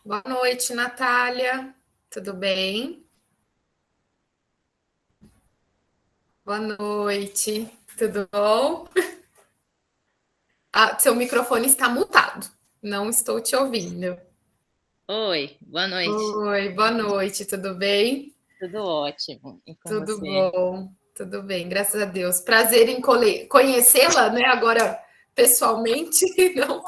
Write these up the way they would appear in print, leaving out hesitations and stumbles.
Boa noite, Natália. Tudo bem? Boa noite. Tudo bom? Seu microfone está mutado. Não estou te ouvindo. Oi, boa noite. Oi, boa noite. Tudo bem? Tudo ótimo. E com Tudo você? bom. Tudo bem, graças a Deus. Prazer em conhecê-la, né? Agora pessoalmente, não,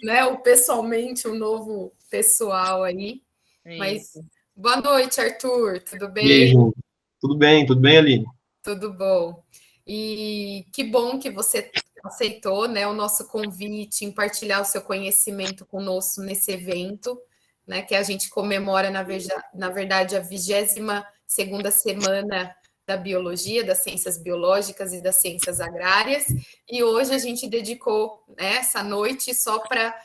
né? O pessoalmente, um novo pessoal aí. Mas Isso. boa noite, Arthur. Tudo E aí, bem? Ju? Tudo bem, Aline? Tudo bom. E que bom que você aceitou, né, o nosso convite em partilhar o seu conhecimento conosco nesse evento, né, que a gente comemora, na verdade, a 22ª semana da biologia, das ciências biológicas e das ciências agrárias, e hoje a gente dedicou, né, essa noite só para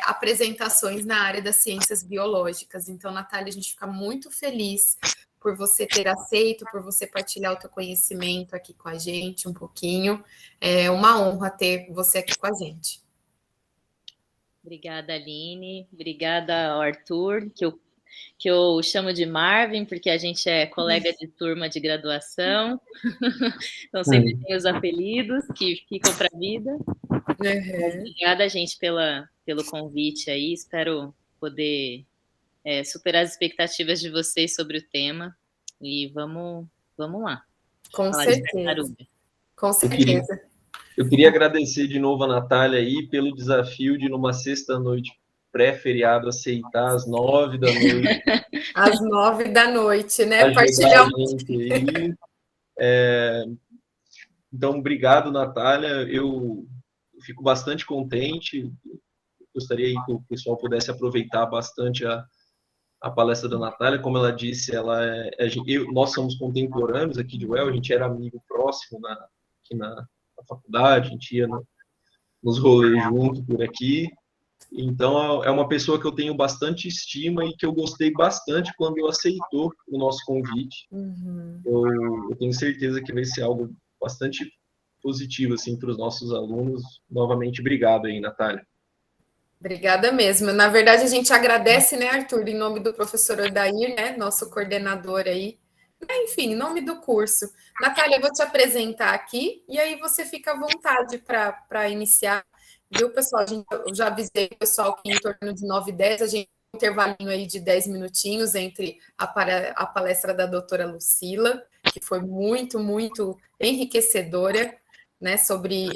apresentações na área das ciências biológicas. Então, Natália, a gente fica muito feliz por você ter aceito, por você partilhar o teu conhecimento aqui com a gente um pouquinho. É uma honra ter você aqui com a gente. Obrigada, Aline. Obrigada, Arthur, que eu chamo de Marvin, porque a gente é colega de turma de graduação. Então, sempre tem os apelidos que ficam para a vida. Uhum. Obrigada, gente, pelo convite aí. Espero poder superar as expectativas de vocês sobre o tema. E vamos lá. Com Falar de certeza. tartaruga. Com certeza. Eu queria agradecer de novo a Natália aí pelo desafio de, numa sexta-noite pré-feriado, aceitar às 9 da noite. Às 9 da noite, né? Ajudar Partilhar. a gente aí. Então, obrigado, Natália. Eu fico bastante contente. Gostaria aí que o pessoal pudesse aproveitar bastante a palestra da Natália. Como ela disse, nós somos contemporâneos aqui de UEL, a gente era amigo próximo aqui na faculdade, a gente ia nos rolês junto por aqui. Então, é uma pessoa que eu tenho bastante estima e que eu gostei bastante quando aceitou o nosso convite. Uhum. Eu tenho certeza que vai ser algo bastante positivo assim, para os nossos alunos. Novamente, obrigado aí, Natália. Obrigada mesmo. Na verdade, a gente agradece, né, Arthur, em nome do professor Odair, né, nosso coordenador aí. Enfim, em nome do curso. Natália, eu vou te apresentar aqui e aí você fica à vontade para iniciar. Viu, pessoal? Eu já avisei o pessoal que em torno de 9h10 a gente tem um intervalinho aí de 10 minutinhos entre a palestra da doutora Lucila, que foi muito, muito enriquecedora, né, sobre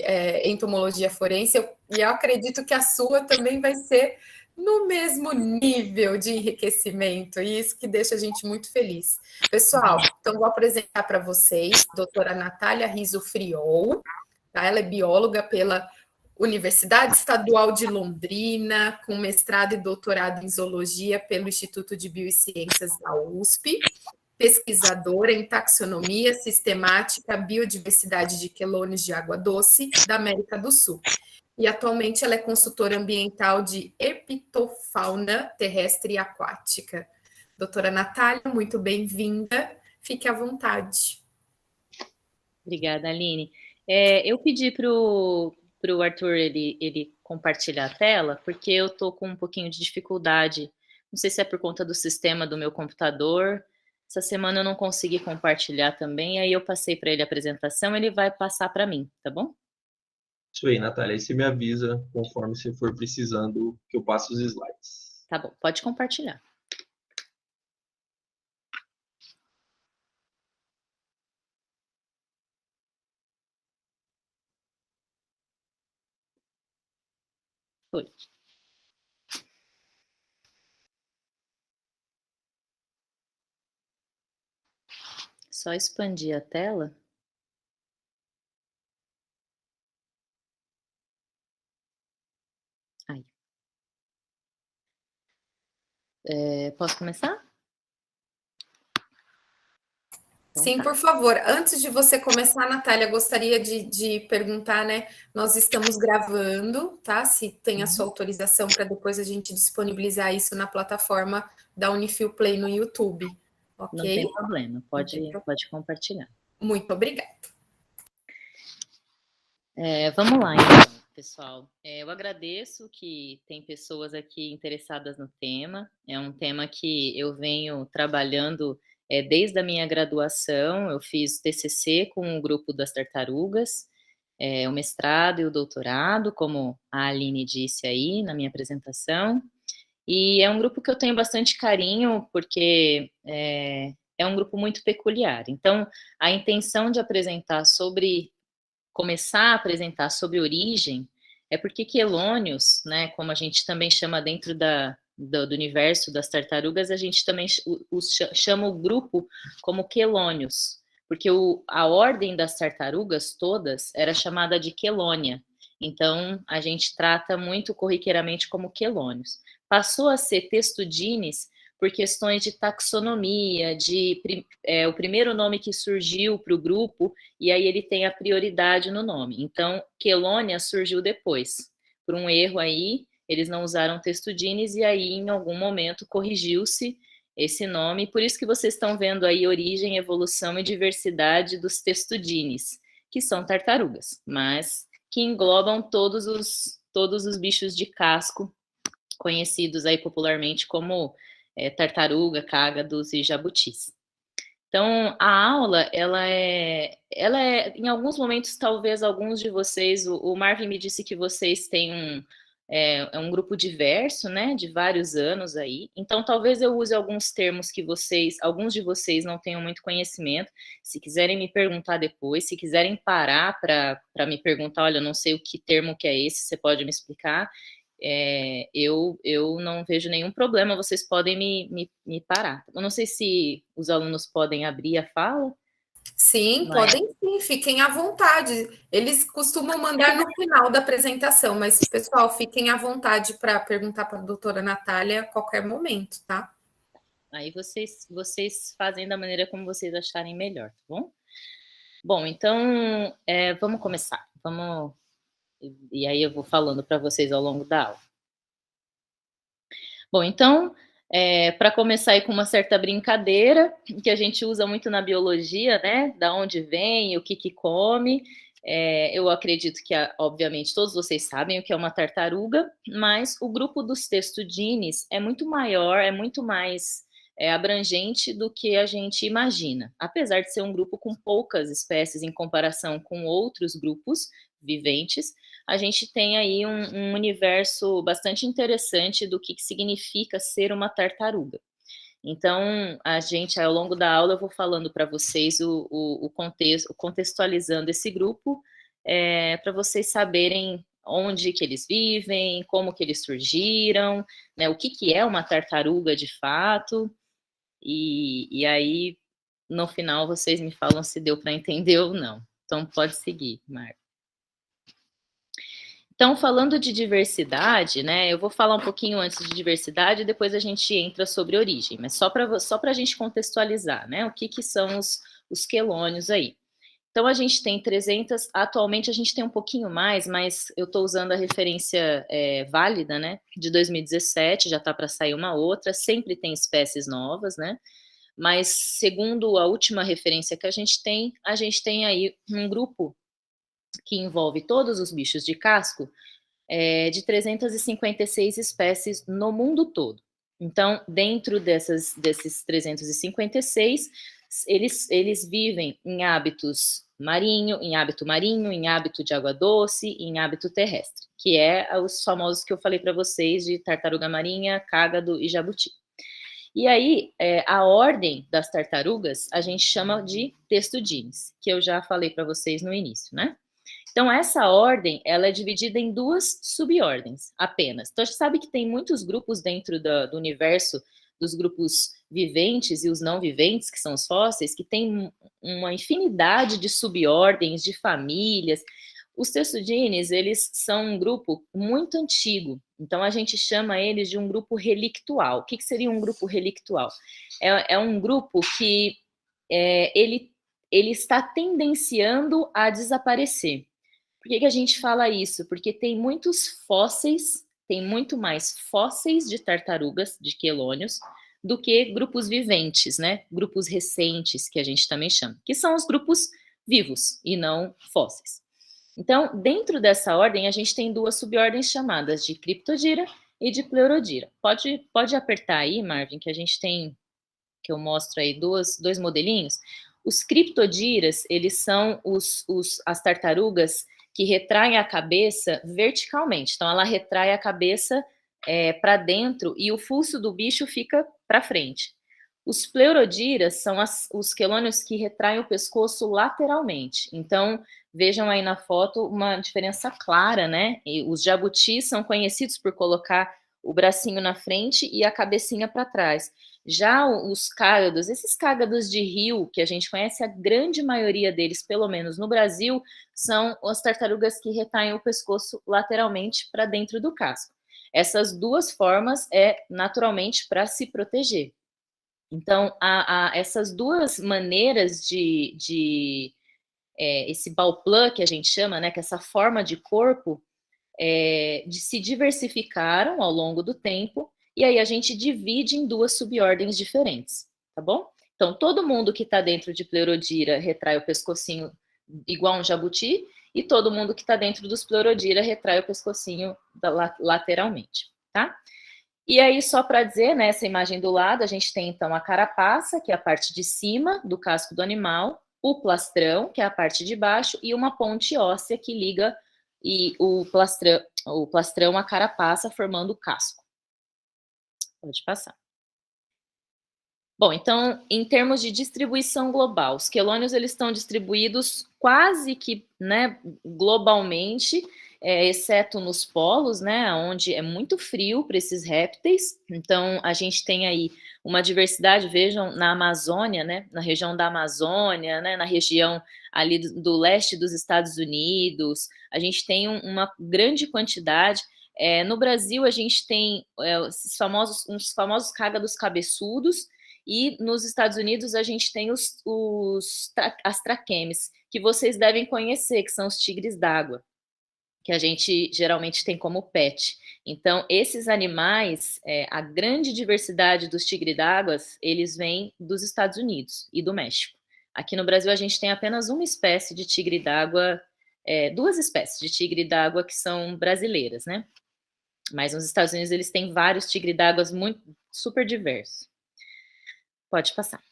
entomologia forense, e eu acredito que a sua também vai ser no mesmo nível de enriquecimento, e isso que deixa a gente muito feliz. Pessoal, então vou apresentar para vocês a doutora Natália Riso Friol, tá? Ela é bióloga pela Universidade Estadual de Londrina, com mestrado e doutorado em zoologia pelo Instituto de Biociências da USP, pesquisadora em taxonomia sistemática, biodiversidade de quelônios de água doce da América do Sul. E atualmente ela é consultora ambiental de epitofauna terrestre e aquática. Doutora Natália, muito bem-vinda. Fique à vontade. Obrigada, Aline. Eu pedi para o Arthur ele compartilhar a tela, porque eu estou com um pouquinho de dificuldade. Não sei se é por conta do sistema do meu computador. Essa semana eu não consegui compartilhar também, aí eu passei para ele a apresentação, ele vai passar para mim, tá bom? Isso aí, Natália. Aí você me avisa conforme você for precisando que eu passe os slides. Tá bom, pode compartilhar. Foi. Só expandir a tela. Aí. Posso começar? Sim, por favor. Antes de você começar, Natália, gostaria de perguntar, né? Nós estamos gravando, tá? Se tem a sua autorização para depois a gente disponibilizar isso na plataforma da Unifil Play no YouTube, ok? Não tem problema, pode compartilhar. Muito obrigada. Vamos lá, então. pessoal, eu agradeço que tem pessoas aqui interessadas no tema. É um tema que eu venho trabalhando desde a minha graduação. Eu fiz TCC com o grupo das tartarugas, o mestrado e o doutorado, como a Aline disse aí na minha apresentação. E é um grupo que eu tenho bastante carinho, porque é um grupo muito peculiar. Então, a intenção de começar a apresentar sobre origem é porque quelônios, né, como a gente também chama dentro do universo das tartarugas, a gente também chama o grupo como quelônios, porque a ordem das tartarugas todas era chamada de quelônia. Então, a gente trata muito corriqueiramente como quelônios. Passou a ser testudines por questões de taxonomia, o primeiro nome que surgiu para o grupo, e aí ele tem a prioridade no nome. Então, quelônia surgiu depois. Por um erro aí, eles não usaram testudines, e aí, em algum momento, corrigiu-se esse nome. Por isso que vocês estão vendo aí origem, evolução e diversidade dos testudines, que são tartarugas, mas que englobam todos os bichos de casco, conhecidos aí popularmente como tartaruga, cágados e jabutis. Então, a aula, ela é, em alguns momentos, talvez alguns de vocês, o Marvin me disse que vocês têm um grupo diverso, né, de vários anos aí, então talvez eu use alguns termos que alguns de vocês não tenham muito conhecimento. Se quiserem me perguntar depois, se quiserem parar para me perguntar, olha, eu não sei o que termo que é esse, você pode me explicar, eu não vejo nenhum problema, vocês podem me parar. Eu não sei se os alunos podem abrir a fala. Sim, podem sim, fiquem à vontade. Eles costumam mandar no final da apresentação, mas, pessoal, fiquem à vontade para perguntar para a doutora Natália a qualquer momento, tá? Aí vocês fazem da maneira como vocês acharem melhor, tá bom? Bom, então, vamos começar. E aí eu vou falando para vocês ao longo da aula. Bom, então, para começar aí com uma certa brincadeira, que a gente usa muito na biologia, né? Da onde vem, o que come. Eu acredito que, obviamente, todos vocês sabem o que é uma tartaruga, mas o grupo dos testudines é muito maior, é muito mais abrangente do que a gente imagina. Apesar de ser um grupo com poucas espécies em comparação com outros grupos viventes, a gente tem aí um universo bastante interessante do que significa ser uma tartaruga. Então, ao longo da aula, eu vou falando para vocês o contexto, contextualizando esse grupo, para vocês saberem onde que eles vivem, como que eles surgiram, né, o que é uma tartaruga de fato, e aí, no final, vocês me falam se deu para entender ou não. Então, pode seguir, Marco. Então, falando de diversidade, né, eu vou falar um pouquinho antes de diversidade e depois a gente entra sobre origem, mas só para a gente contextualizar, né, o que são os quelônios aí. Então, a gente tem 300, atualmente a gente tem um pouquinho mais, mas eu estou usando a referência válida, né, de 2017, já está para sair uma outra, sempre tem espécies novas, né, mas segundo a última referência que a gente tem aí um grupo que envolve todos os bichos de casco, de 356 espécies no mundo todo. Então, dentro desses 356, eles vivem em hábito marinho, em hábito de água doce e em hábito terrestre, que é os famosos que eu falei para vocês de tartaruga marinha, cágado e jabuti. E aí, a ordem das tartarugas a gente chama de testudines, que eu já falei para vocês no início, né? Então, essa ordem, ela é dividida em 2 subordens apenas. Então, a gente sabe que tem muitos grupos dentro do universo dos grupos viventes e os não viventes, que são os fósseis, que tem uma infinidade de subordens, de famílias. Os testudines, eles são um grupo muito antigo, então a gente chama eles de um grupo relictual. O que seria um grupo relictual? É um grupo que ele está tendenciando a desaparecer. Por que a gente fala isso? Porque tem muitos fósseis, tem muito mais fósseis de tartarugas, de quelônios, do que grupos viventes, né? Grupos recentes, que a gente também chama, que são os grupos vivos e não fósseis. Então, dentro dessa ordem, a gente tem duas subordens chamadas de Cryptodira e de Pleurodira. Pode apertar aí, Marvin, que a gente tem, que eu mostro aí dois modelinhos. Os Cryptodiras, eles são as tartarugas que retraem a cabeça verticalmente. Então, ela retrai a cabeça para dentro e o fuço do bicho fica para frente. Os Pleurodires são os quelônios que retraem o pescoço lateralmente. Então, vejam aí na foto uma diferença clara, né? E os jabutis são conhecidos por colocar o bracinho na frente e a cabecinha para trás. Já os cágados, esses cágados de rio, que a gente conhece, a grande maioria deles, pelo menos no Brasil, são as tartarugas que retraem o pescoço lateralmente para dentro do casco. Essas duas formas é naturalmente para se proteger. Então, essas duas maneiras de esse Bauplan que a gente chama, né, que essa forma de corpo, de se diversificaram ao longo do tempo, e aí a gente divide em duas subordens diferentes, tá bom? Então, todo mundo que está dentro de Pleurodira retrai o pescocinho igual um jabuti, e todo mundo que está dentro dos Pleurodira retrai o pescocinho lateralmente, tá? E aí, só para dizer, nessa imagem do lado, a gente tem então a carapaça, que é a parte de cima do casco do animal, o plastrão, que é a parte de baixo, e uma ponte óssea que liga o plastrão à carapaça, formando o casco. Pode passar. Bom, então, em termos de distribuição global, os quelônios eles estão distribuídos quase que, né, globalmente, exceto nos polos, né, onde é muito frio para esses répteis. Então, a gente tem aí uma diversidade, vejam, na Amazônia, né, na região da Amazônia, né, na região ali do leste dos Estados Unidos, a gente tem uma grande quantidade. No Brasil, a gente tem uns famosos cágados cabeçudos, e nos Estados Unidos a gente tem as traquemes, que vocês devem conhecer, que são os tigres d'água, que a gente geralmente tem como pet. Então, esses animais, a grande diversidade dos tigres d'água, eles vêm dos Estados Unidos e do México. Aqui no Brasil a gente tem apenas uma espécie de tigre d'água, duas espécies de tigre d'água que são brasileiras, né? Mas nos Estados Unidos eles têm vários tigres d'água super diversos. Pode passar.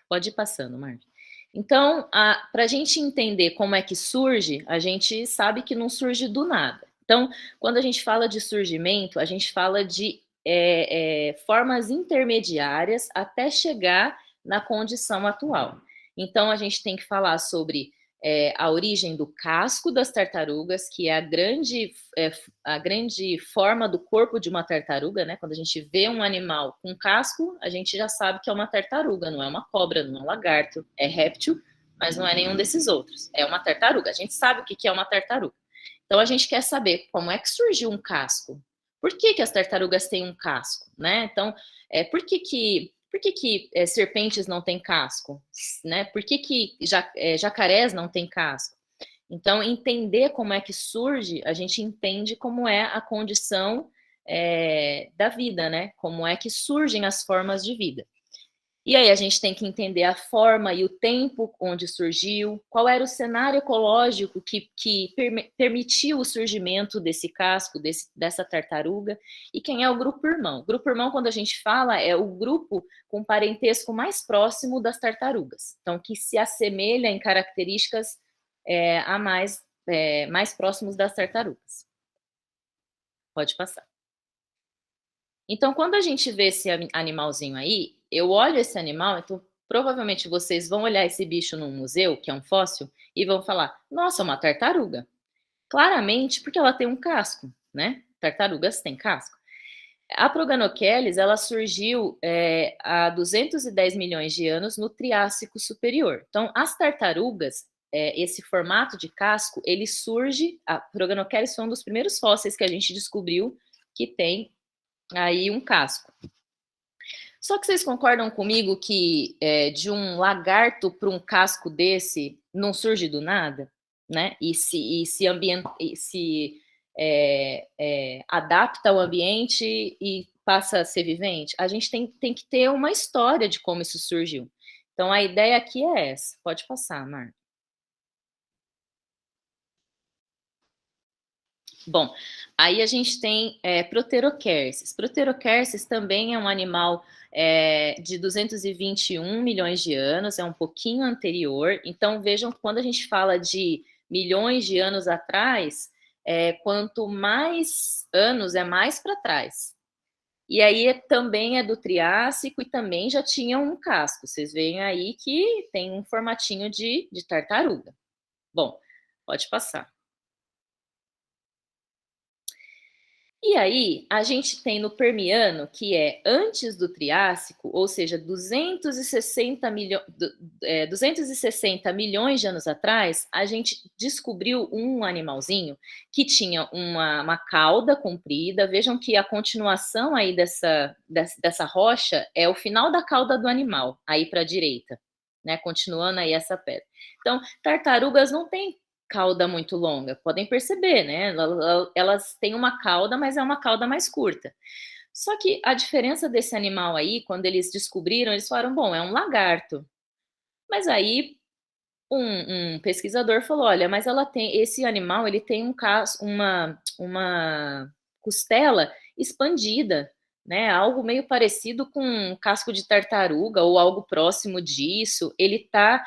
Pode ir passando, Marta. Então, para a gente entender como é que surge, a gente sabe que não surge do nada. Então, quando a gente fala de surgimento, a gente fala de formas intermediárias até chegar na condição atual. Então, a gente tem que falar sobre a origem do casco das tartarugas, que é a grande forma do corpo de uma tartaruga, né? Quando a gente vê um animal com casco, a gente já sabe que é uma tartaruga, não é uma cobra, não é um lagarto, é réptil, mas não é nenhum desses outros. É uma tartaruga. A gente sabe o que é uma tartaruga. Então, a gente quer saber como é que surgiu um casco. Por que as tartarugas têm um casco, né? Então, por que serpentes não têm casco? Né? Por que jacarés não têm casco? Então, entender como é que surge, a gente entende como é a condição da vida, né? Como é que surgem as formas de vida. E aí a gente tem que entender a forma e o tempo onde surgiu, qual era o cenário ecológico que permitiu o surgimento desse casco, dessa tartaruga, e quem é o grupo irmão. O grupo irmão, quando a gente fala, é o grupo com parentesco mais próximo das tartarugas, então que se assemelha em características mais próximos das tartarugas. Pode passar. Então, quando a gente vê esse animalzinho aí, eu olho esse animal, então provavelmente vocês vão olhar esse bicho num museu, que é um fóssil, e vão falar, nossa, uma tartaruga. Claramente, porque ela tem um casco, né? Tartarugas têm casco. A Proganocheles, ela surgiu há 210 milhões de anos no Triássico Superior. Então, as tartarugas, esse formato de casco, ele surge, a Proganocheles foi um dos primeiros fósseis que a gente descobriu que tem aí um casco. Só que vocês concordam comigo que de um lagarto para um casco desse não surge do nada, né? E se adapta ao ambiente e passa a ser vivente? A gente tem que ter uma história de como isso surgiu. Então, a ideia aqui é essa. Pode passar, Marta. Bom, aí a gente tem Proterocerces. Proterocerces também é um animal de 221 milhões de anos, é um pouquinho anterior. Então, vejam, quando a gente fala de milhões de anos atrás, quanto mais anos, é mais para trás. E aí também é do Triássico e também já tinha um casco. Vocês veem aí que tem um formatinho de tartaruga. Bom, pode passar. E aí, a gente tem no Permiano, que é antes do Triássico, ou seja, 260 milhões de anos atrás, a gente descobriu um animalzinho que tinha uma cauda comprida. Vejam que a continuação aí dessa rocha é o final da cauda do animal, aí para a direita, né? Continuando aí essa pedra. Então, tartarugas não têm cauda muito longa, podem perceber, né? Elas têm uma cauda, mas é uma cauda mais curta. Só que a diferença desse animal aí, quando eles descobriram, eles falaram, bom, é um lagarto. Mas aí um pesquisador falou, olha, mas esse animal, ele tem uma costela expandida, né? Algo meio parecido com um casco de tartaruga ou algo próximo disso. Ele está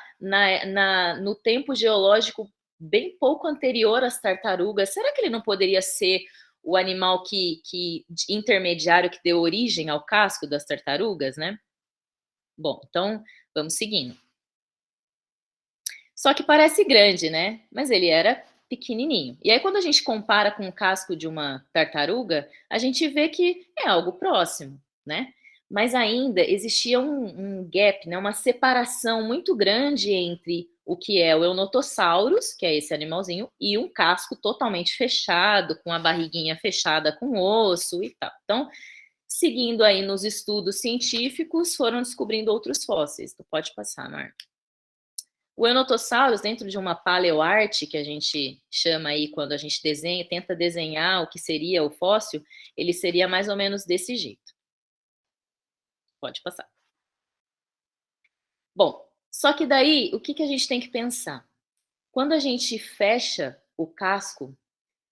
no tempo geológico bem pouco anterior às tartarugas. Será que ele não poderia ser o animal intermediário que deu origem ao casco das tartarugas, né? Bom, então vamos seguindo. Só que parece grande, né? Mas ele era pequenininho. E aí quando a gente compara com o casco de uma tartaruga, a gente vê que é algo próximo, né? Mas ainda existia um gap, né? Uma separação muito grande entre o que é o Eunotosaurus, que é esse animalzinho, e um casco totalmente fechado, com a barriguinha fechada com osso e tal. Então, seguindo aí nos estudos científicos, foram descobrindo outros fósseis. Tu pode passar, Marco. O Eunotosaurus, dentro de uma paleoarte, que a gente chama aí quando a gente tenta desenhar o que seria o fóssil, ele seria mais ou menos desse jeito. Pode passar. Bom, só que daí, o que a gente tem que pensar? Quando a gente fecha o casco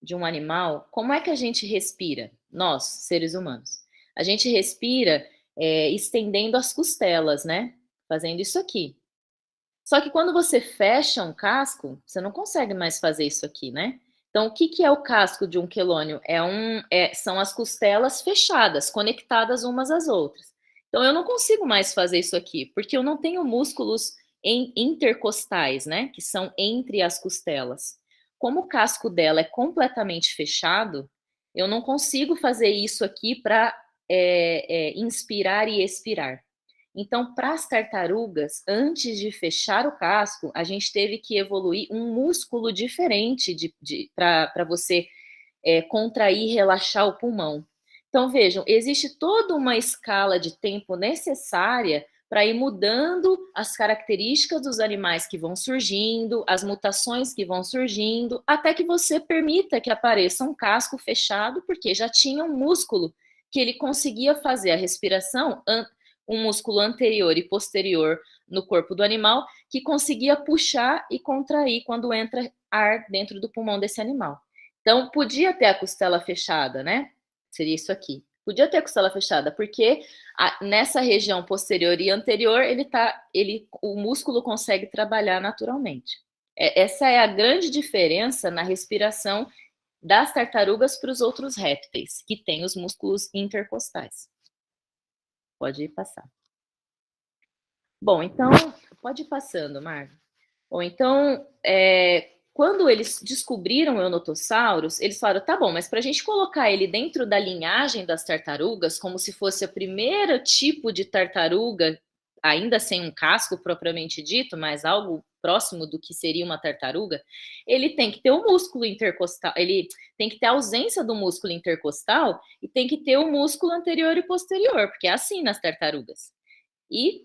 de um animal, como é que a gente respira? Nós, seres humanos. A gente respira estendendo as costelas, né? Fazendo isso aqui. Só que quando você fecha um casco, você não consegue mais fazer isso aqui, né? Então, o que é o casco de um quelônio? São as costelas fechadas, conectadas umas às outras. Então, eu não consigo mais fazer isso aqui, porque eu não tenho músculos intercostais, né? Que são entre as costelas. Como o casco dela é completamente fechado, eu não consigo fazer isso aqui para inspirar e expirar. Então, para as tartarugas, antes de fechar o casco, a gente teve que evoluir um músculo diferente para você contrair e relaxar o pulmão. Então, vejam, existe toda uma escala de tempo necessária para ir mudando as características dos animais que vão surgindo, as mutações que vão surgindo, até que você permita que apareça um casco fechado, porque já tinha um músculo que ele conseguia fazer a respiração, um músculo anterior e posterior no corpo do animal, que conseguia puxar e contrair quando entra ar dentro do pulmão desse animal. Então, podia ter a costela fechada, né? Seria isso aqui. Podia ter a costela fechada, porque nessa região posterior e anterior, o músculo consegue trabalhar naturalmente. Essa é a grande diferença na respiração das tartarugas para os outros répteis, que têm os músculos intercostais. Pode ir passar. Bom, então, pode ir passando, Marco. Bom, então, quando eles descobriram o Eunotosaurus, eles falaram, tá bom, mas para a gente colocar ele dentro da linhagem das tartarugas, como se fosse o primeiro tipo de tartaruga, ainda sem um casco propriamente dito, mas algo próximo do que seria uma tartaruga, ele tem que ter o músculo intercostal, ele tem que ter a ausência do músculo intercostal e tem que ter o músculo anterior e posterior, porque é assim nas tartarugas. E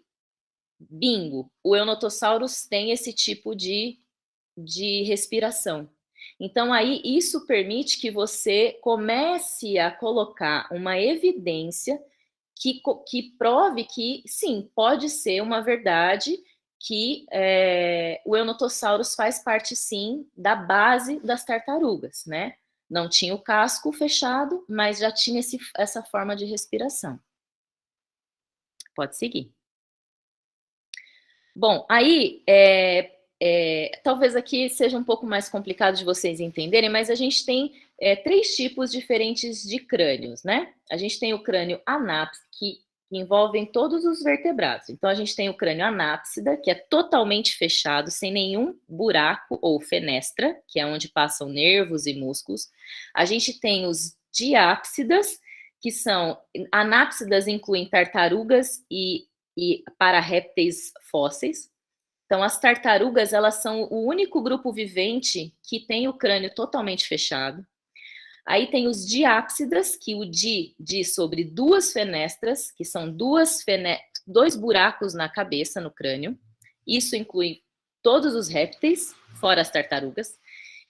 bingo, o Eunotosaurus tem esse tipo de respiração. Então, aí, isso permite que você comece a colocar uma evidência que prove que, sim, pode ser uma verdade que o Eunotosaurus faz parte, sim, da base das tartarugas, né? Não tinha o casco fechado, mas já tinha essa forma de respiração. Pode seguir. Bom, aí, talvez aqui seja um pouco mais complicado de vocês entenderem, mas a gente tem 3 tipos diferentes de crânios, né? A gente tem o crânio anápside, que envolvem todos os vertebrados. Então, a gente tem o crânio anápsida, que é totalmente fechado, sem nenhum buraco ou fenestra, que é onde passam nervos e músculos. A gente tem os diápsidas, que são... Anápsidas incluem tartarugas e para répteis fósseis. Então, as tartarugas, elas são o único grupo vivente que tem o crânio totalmente fechado. Aí tem os diápsidas, que o di diz sobre 2 fenestras, que são 2 buracos na cabeça, no crânio. Isso inclui todos os répteis, fora as tartarugas.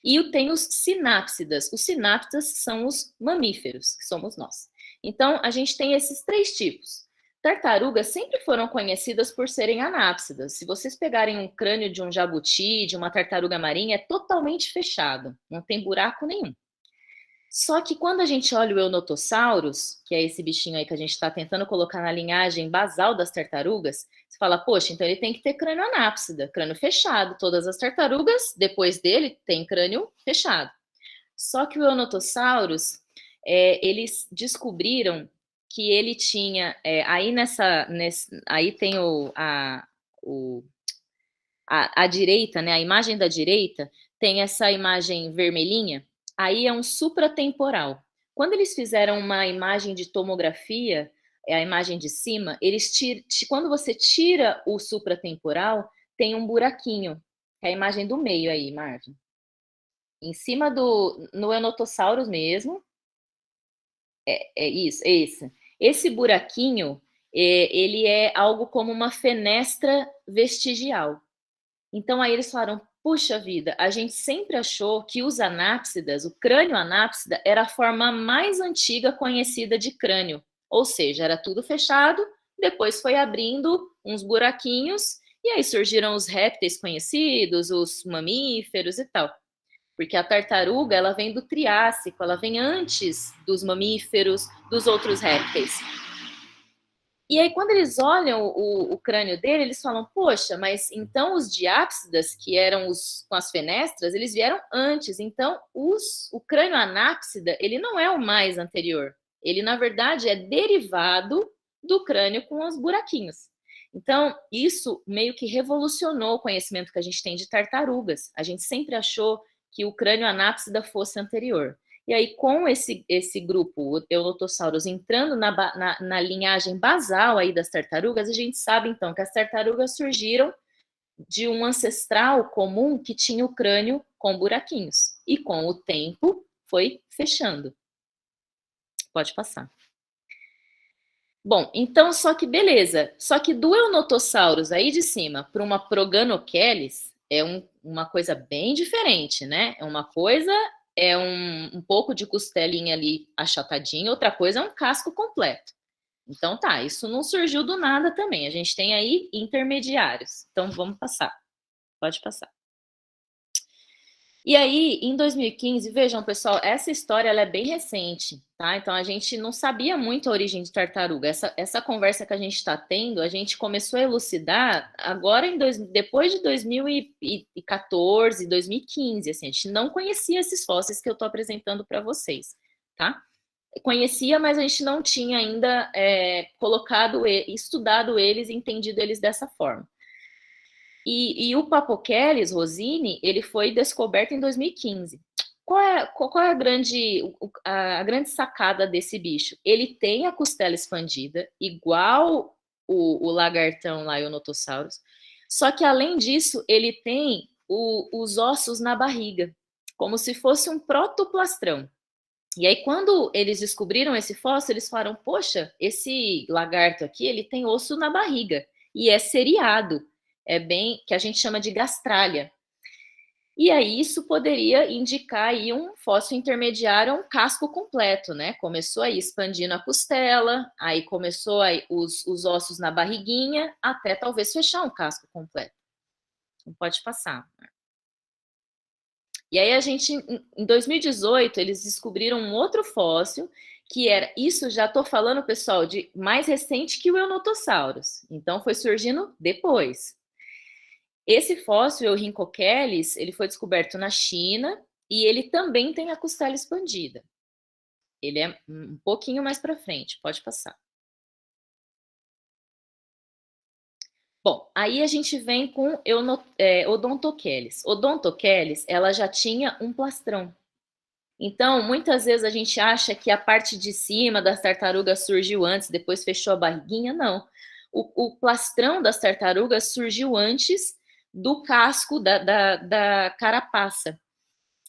E tem os sinápsidas. Os sinápsidas são os mamíferos, que somos nós. Então, a gente tem esses 3 tipos. Tartarugas sempre foram conhecidas por serem anápsidas. Se vocês pegarem um crânio de um jabuti, de uma tartaruga marinha, é totalmente fechado, não tem buraco nenhum. Só que quando a gente olha o Eunotosaurus, que é esse bichinho aí que a gente está tentando colocar na linhagem basal das tartarugas, você fala, poxa, então ele tem que ter crânio anápsida, crânio fechado. Todas as tartarugas, depois dele, tem crânio fechado. Só que o Eunotosaurus, eles descobriram que ele tinha, aí tem a direita, né, a imagem da direita, tem essa imagem vermelhinha, aí é um supratemporal. Quando eles fizeram uma imagem de tomografia, a imagem de cima, quando você tira o supratemporal, tem um buraquinho, é a imagem do meio aí, Marvin. Em cima no Eunotosaurus mesmo, isso, esse. Esse buraquinho, ele é algo como uma fenestra vestigial. Então, aí eles falaram, puxa vida, a gente sempre achou que os anápsidas, o crânio anápsida, era a forma mais antiga conhecida de crânio. Ou seja, era tudo fechado, depois foi abrindo uns buraquinhos, e aí surgiram os répteis conhecidos, os mamíferos e tal. Porque a tartaruga, ela vem do Triássico, ela vem antes dos mamíferos, dos outros répteis. E aí, quando eles olham o crânio dele, eles falam, poxa, mas então os diápsidas, que eram com as fenestras, eles vieram antes. Então, o crânio anápsida, ele não é o mais anterior. Ele, na verdade, é derivado do crânio com os buraquinhos. Então, isso meio que revolucionou o conhecimento que a gente tem de tartarugas. A gente sempre achou que o crânio anápsida fosse anterior. E aí, com esse grupo, o Eunotosaurus, entrando na linhagem basal aí das tartarugas, a gente sabe, então, que as tartarugas surgiram de um ancestral comum que tinha o crânio com buraquinhos. E, com o tempo, foi fechando. Pode passar. Bom, então, só que beleza. Só que do Eunotosaurus aí de cima para uma Proganocheles é uma coisa bem diferente, né? É uma coisa... é um pouco de costelinha ali achatadinha, outra coisa é um casco completo. Então tá, isso não surgiu do nada também, a gente tem aí intermediários. Então vamos passar, pode passar. E aí, em 2015, vejam, pessoal, essa história ela é bem recente, tá? Então, a gente não sabia muito a origem de tartaruga. Essa conversa que a gente está tendo, a gente começou a elucidar agora, depois de 2014, 2015, assim, a gente não conhecia esses fósseis que eu estou apresentando para vocês, tá? Conhecia, mas a gente não tinha ainda estudado eles e entendido eles dessa forma. E o Papocheles rosini, ele foi descoberto em 2015. Qual é a grande sacada desse bicho? Ele tem a costela expandida, igual o lagartão lá, o Eunotosaurus, só que além disso, ele tem os ossos na barriga, como se fosse um protoplastrão. E aí, quando eles descobriram esse fóssil, eles falaram, poxa, esse lagarto aqui, ele tem osso na barriga, e é seriado. Que a gente chama de gastralha. E aí isso poderia indicar aí um fóssil intermediário, um casco completo, né? Começou aí expandindo a costela, aí começou aí os ossos na barriguinha, até talvez fechar um casco completo. Não pode passar. E aí em 2018, eles descobriram um outro fóssil, que era, isso já estou falando, pessoal, de mais recente que o Eunotossauros. Então, foi surgindo depois. Esse fóssil, o Rhynchochelis, ele foi descoberto na China e ele também tem a costela expandida. Ele é um pouquinho mais para frente, pode passar. Bom, aí a gente vem com Odontochelis. Odontochelis, ela já tinha um plastrão. Então, muitas vezes a gente acha que a parte de cima das tartarugas surgiu antes, depois fechou a barriguinha. Não. O plastrão das tartarugas surgiu antes do casco da carapaça.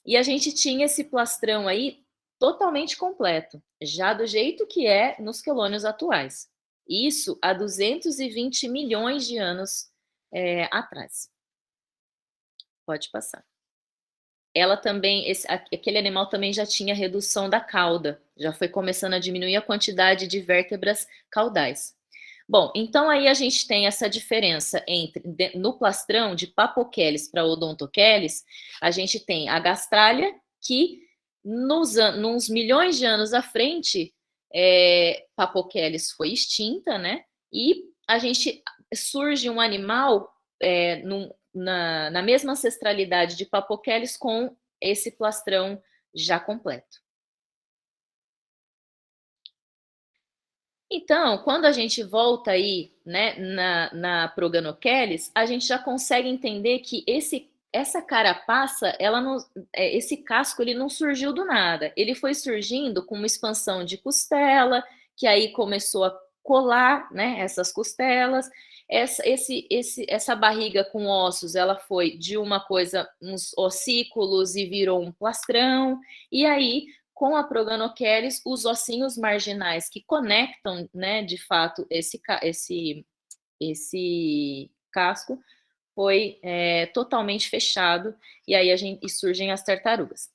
E a gente tinha esse plastrão aí totalmente completo, já do jeito que é nos quelônios atuais. Isso há 220 milhões de anos atrás. Pode passar. Ela também, aquele animal também já tinha redução da cauda, já foi começando a diminuir a quantidade de vértebras caudais. Bom, então aí a gente tem essa diferença no plastrão de Papochelis para Odontochelis, a gente tem a gastralha, que nos milhões de anos à frente, Papochelis foi extinta, né? E a gente surge um animal na mesma ancestralidade de Papochelis com esse plastrão já completo. Então, quando a gente volta aí, né, na Proganochelis, a gente já consegue entender que essa carapaça, esse casco, ele não surgiu do nada. Ele foi surgindo com uma expansão de costela, que aí começou a colar, né, essas costelas. Essa barriga com ossos, ela foi de uma coisa, uns ossículos e virou um plastrão. E aí, com a Proganochelis, os ossinhos marginais que conectam, né, de fato, esse casco foi totalmente fechado, e aí surgem as tartarugas.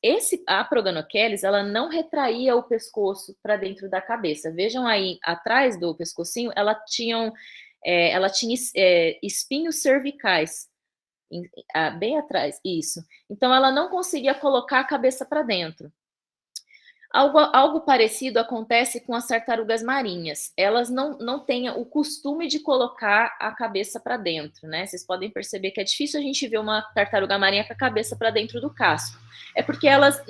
A Proganochelis, ela não retraía o pescoço para dentro da cabeça. Vejam aí, atrás do pescocinho, ela tinha espinhos cervicais, bem atrás, isso. Então, ela não conseguia colocar a cabeça para dentro. Algo parecido acontece com as tartarugas marinhas. Elas não têm o costume de colocar a cabeça para dentro, né? Vocês podem perceber que é difícil a gente ver uma tartaruga marinha com a cabeça para dentro do casco. É porque elas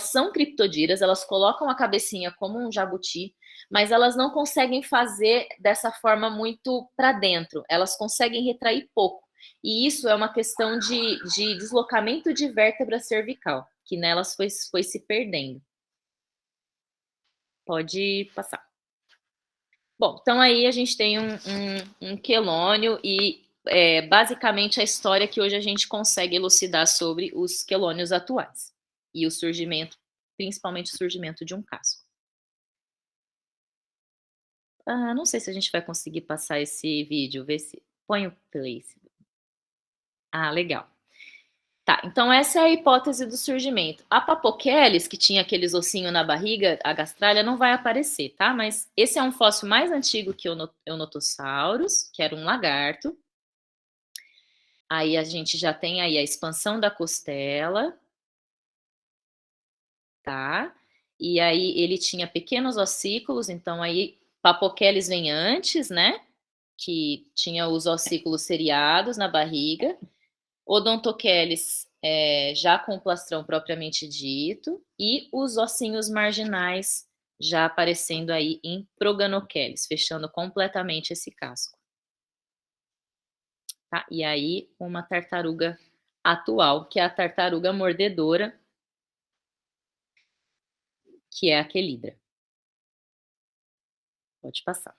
são criptodíras, elas colocam a cabecinha como um jabuti, mas elas não conseguem fazer dessa forma muito para dentro. Elas conseguem retrair pouco. E isso é uma questão de deslocamento de vértebra cervical, que nelas foi se perdendo. Pode passar. Bom, então aí a gente tem um quelônio e basicamente a história que hoje a gente consegue elucidar sobre os quelônios atuais e o surgimento, principalmente o surgimento de um casco. Não sei se a gente vai conseguir passar esse vídeo, ver se põe o play. Legal. Tá, então essa é a hipótese do surgimento. A Papochelis, que tinha aqueles ossinhos na barriga, a gastralha, não vai aparecer, tá? Mas esse é um fóssil mais antigo que o Eunotossauros, que era um lagarto. Aí a gente já tem aí a expansão da costela, tá? E aí ele tinha pequenos ossículos, então aí Papochelis vem antes, né? Que tinha os ossículos seriados na barriga. Odontochelis já com o plastrão propriamente dito, e os ossinhos marginais já aparecendo aí em Proganochelis, fechando completamente esse casco. Tá? E aí uma tartaruga atual, que é a tartaruga mordedora, que é a Quelidra. Pode passar.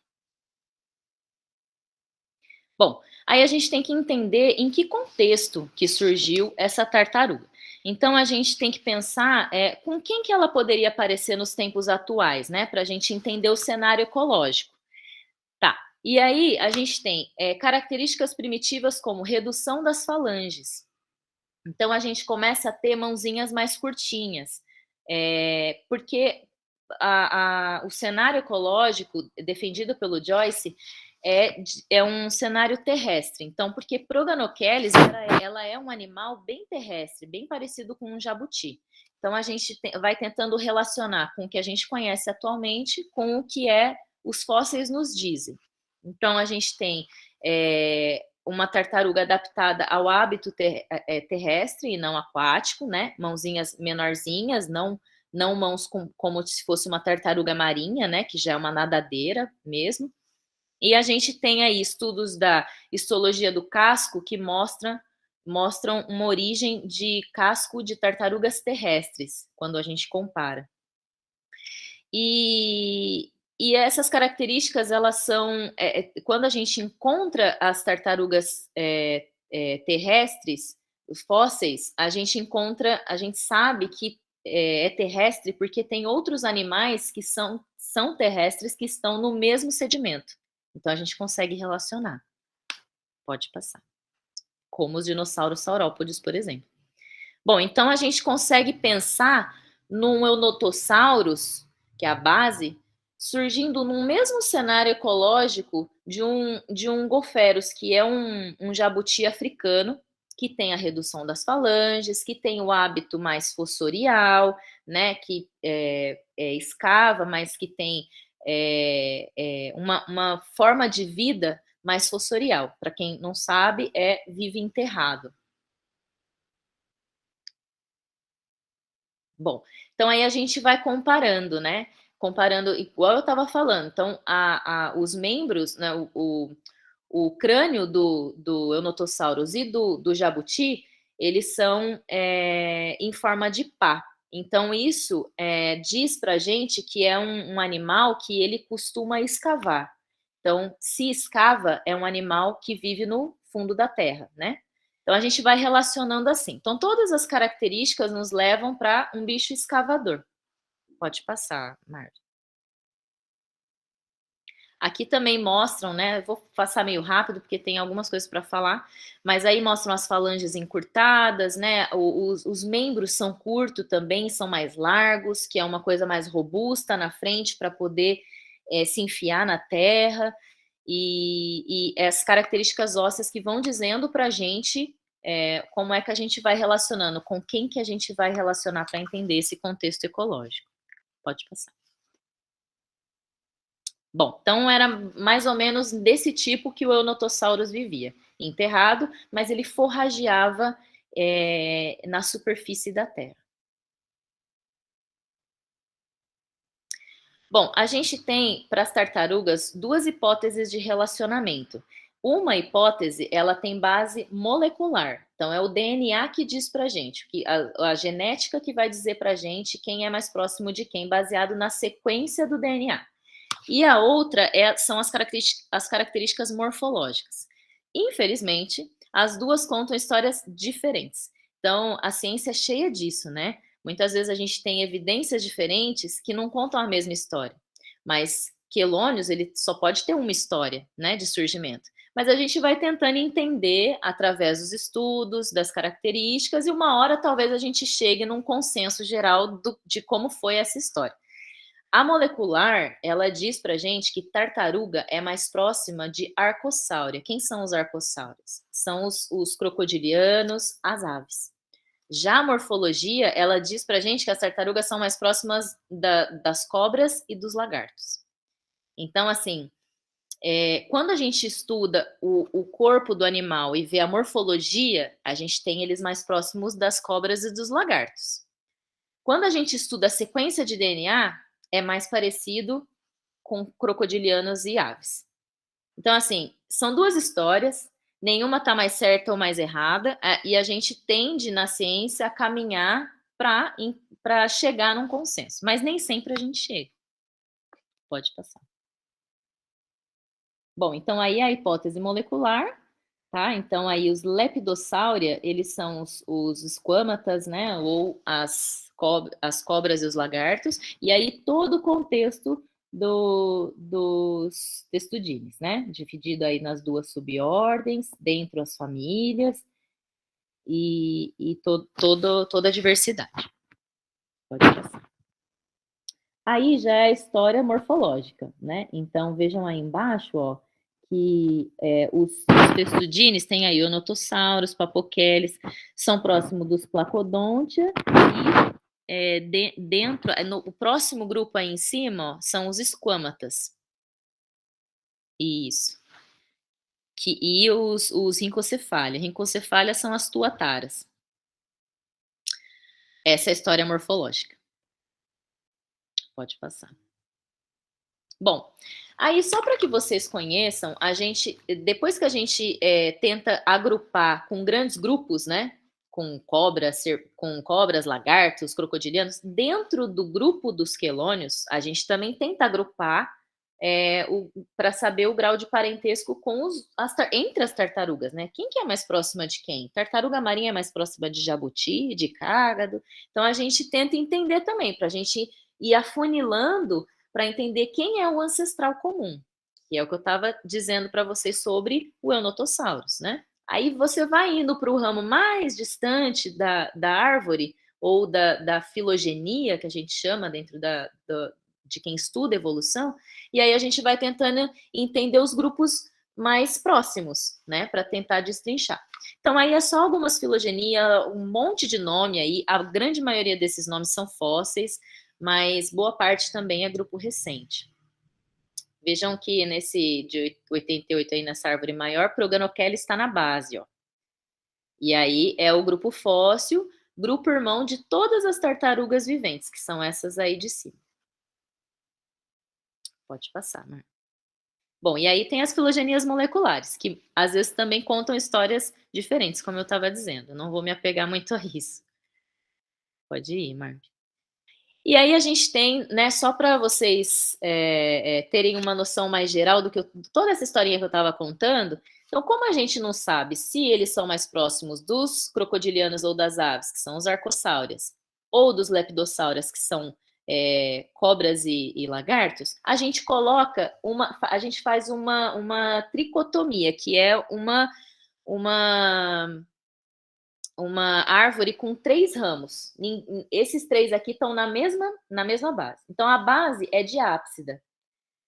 Bom, aí a gente tem que entender em que contexto que surgiu essa tartaruga. Então, a gente tem que pensar com quem que ela poderia aparecer nos tempos atuais, né? Para a gente entender o cenário ecológico. Tá, e aí a gente tem características primitivas como redução das falanges. Então, a gente começa a ter mãozinhas mais curtinhas, porque o cenário ecológico defendido pelo Joyce é um cenário terrestre. Então, porque Proganochelys, ela é um animal bem terrestre, bem parecido com um jabuti. Então, a gente vai tentando relacionar com o que a gente conhece atualmente com o que os fósseis nos dizem. Então, a gente tem uma tartaruga adaptada ao hábito terrestre e não aquático, né? Mãozinhas menorzinhas, não mãos como se fosse uma tartaruga marinha, né? Que já é uma nadadeira mesmo. E a gente tem aí estudos da histologia do casco que mostram uma origem de casco de tartarugas terrestres, quando a gente compara. E essas características, elas são... quando a gente encontra as tartarugas terrestres, os fósseis, a gente sabe que é terrestre porque tem outros animais que são terrestres que estão no mesmo sedimento. Então, a gente consegue relacionar. Pode passar. Como os dinossauros saurópodes, por exemplo. Bom, então a gente consegue pensar num Eunotosaurus, que é a base, surgindo num mesmo cenário ecológico de um Gophérus, que é um jabuti africano, que tem a redução das falanges, que tem o hábito mais fossorial, né, que escava, mas que tem uma forma de vida mais fossorial. Para quem não sabe, vive enterrado. Bom, então aí a gente vai comparando, né? Comparando, igual eu estava falando. Então, os membros, né, o crânio do Eunotosaurus e do jabuti, eles são em forma de pá. Então, isso diz para a gente que é um animal que ele costuma escavar. Então, se escava, é um animal que vive no fundo da terra, né? Então, a gente vai relacionando assim. Então, todas as características nos levam para um bicho escavador. Pode passar, Marta. Aqui também mostram, né? Vou passar meio rápido porque tem algumas coisas para falar, mas aí mostram as falanges encurtadas, né? Os membros são curtos também, são mais largos, que é uma coisa mais robusta na frente para poder se enfiar na terra. E as características ósseas que vão dizendo para a gente como é que a gente vai relacionando, com quem que a gente vai relacionar para entender esse contexto ecológico. Pode passar. Bom, então era mais ou menos desse tipo que o Eunotosaurus vivia, enterrado, mas ele forrageava na superfície da terra. Bom, a gente tem para as tartarugas duas hipóteses de relacionamento. Uma hipótese, ela tem base molecular, então é o DNA que diz para a gente, a genética que vai dizer para a gente quem é mais próximo de quem, baseado na sequência do DNA. E a outra são as características morfológicas. Infelizmente, as duas contam histórias diferentes. Então, a ciência é cheia disso, né? Muitas vezes a gente tem evidências diferentes que não contam a mesma história. Mas Quelônios, ele só pode ter uma história, né, de surgimento. Mas a gente vai tentando entender através dos estudos, das características, e uma hora talvez a gente chegue num consenso geral de como foi essa história. A molecular, ela diz pra gente que tartaruga é mais próxima de arcosáurea. Quem são os arcosáureos? São os crocodilianos, as aves. Já a morfologia, ela diz pra gente que as tartarugas são mais próximas das cobras e dos lagartos. Então, assim, quando a gente estuda o corpo do animal e vê a morfologia, a gente tem eles mais próximos das cobras e dos lagartos. Quando a gente estuda a sequência de DNA, é mais parecido com crocodilianos e aves. Então, assim, são duas histórias, nenhuma está mais certa ou mais errada, e a gente tende, na ciência, a caminhar para chegar num consenso, mas nem sempre a gente chega. Pode passar. Bom, então aí a hipótese molecular, tá? Então aí os Lepidosauria, eles são os esquamatas, né? Ou as cobras e os lagartos, e aí todo o contexto dos testudines, né? Dividido aí nas duas subordens, dentro as famílias e toda a diversidade. Pode passar. Aí já é a história morfológica, né? Então vejam aí embaixo, ó, que os Festudines têm aí Onotossauros, Papocheles, são próximos dos Placodontia, e o próximo grupo aí em cima, ó, são os esquamatas. Isso. E os Rhincocephalia. Rhincocephalia são as tuataras. Essa é a história morfológica. Pode passar. Bom, aí só para que vocês conheçam, depois que a gente tenta agrupar com grandes grupos, né? Com cobras, lagartos, crocodilianos, dentro do grupo dos quelônios, a gente também tenta agrupar para saber o grau de parentesco entre as tartarugas, né? Quem que é mais próxima de quem? Tartaruga marinha é mais próxima de jabuti, de cágado. Então a gente tenta entender também, para a gente ir afunilando para entender quem é o ancestral comum, que é o que eu estava dizendo para vocês sobre o Eunotossauros, né? Aí você vai indo para o ramo mais distante da árvore, ou da filogenia, que a gente chama dentro de quem estuda evolução, e aí a gente vai tentando entender os grupos mais próximos, né, para tentar destrinchar. Então aí é só algumas filogenia, um monte de nome aí, a grande maioria desses nomes são fósseis, mas boa parte também é grupo recente. Vejam que nesse de 88 aí, nessa árvore maior, Proganocheles está na base, ó. E aí é o grupo fóssil, grupo irmão de todas as tartarugas viventes, que são essas aí de cima. Pode passar, Mar. Bom, e aí tem as filogenias moleculares, que às vezes também contam histórias diferentes, como eu estava dizendo. Não vou me apegar muito a isso. Pode ir, Mar. E aí a gente tem, né, só para vocês terem uma noção mais geral toda essa historinha que eu estava contando. Então, como a gente não sabe se eles são mais próximos dos crocodilianos ou das aves, que são os arcossáurias, ou dos lepidossáurias, que são cobras e lagartos, a gente faz uma tricotomia, que é uma árvore com 3 ramos. Esses 3 aqui estão na mesma base. Então, a base é diápsida.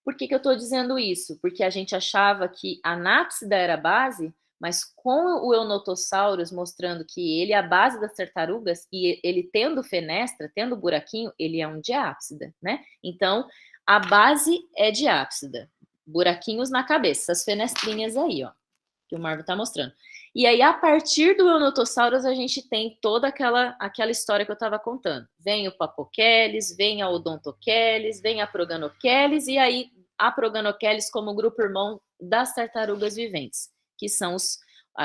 Por que eu estou dizendo isso? Porque a gente achava que a anápsida era a base, mas com o Eunotossauros mostrando que ele é a base das tartarugas, e ele tendo fenestra, tendo buraquinho, ele é um diápsida, né? Então, a base é diápsida. Buraquinhos na cabeça, essas fenestrinhas aí, ó, que o Marvel está mostrando. E aí, a partir do Eunotossauros, a gente tem toda aquela história que eu estava contando. Vem o Papocheles, vem a Odontocheles, vem a Proganocheles, e aí a Proganocheles como grupo irmão das tartarugas viventes, que são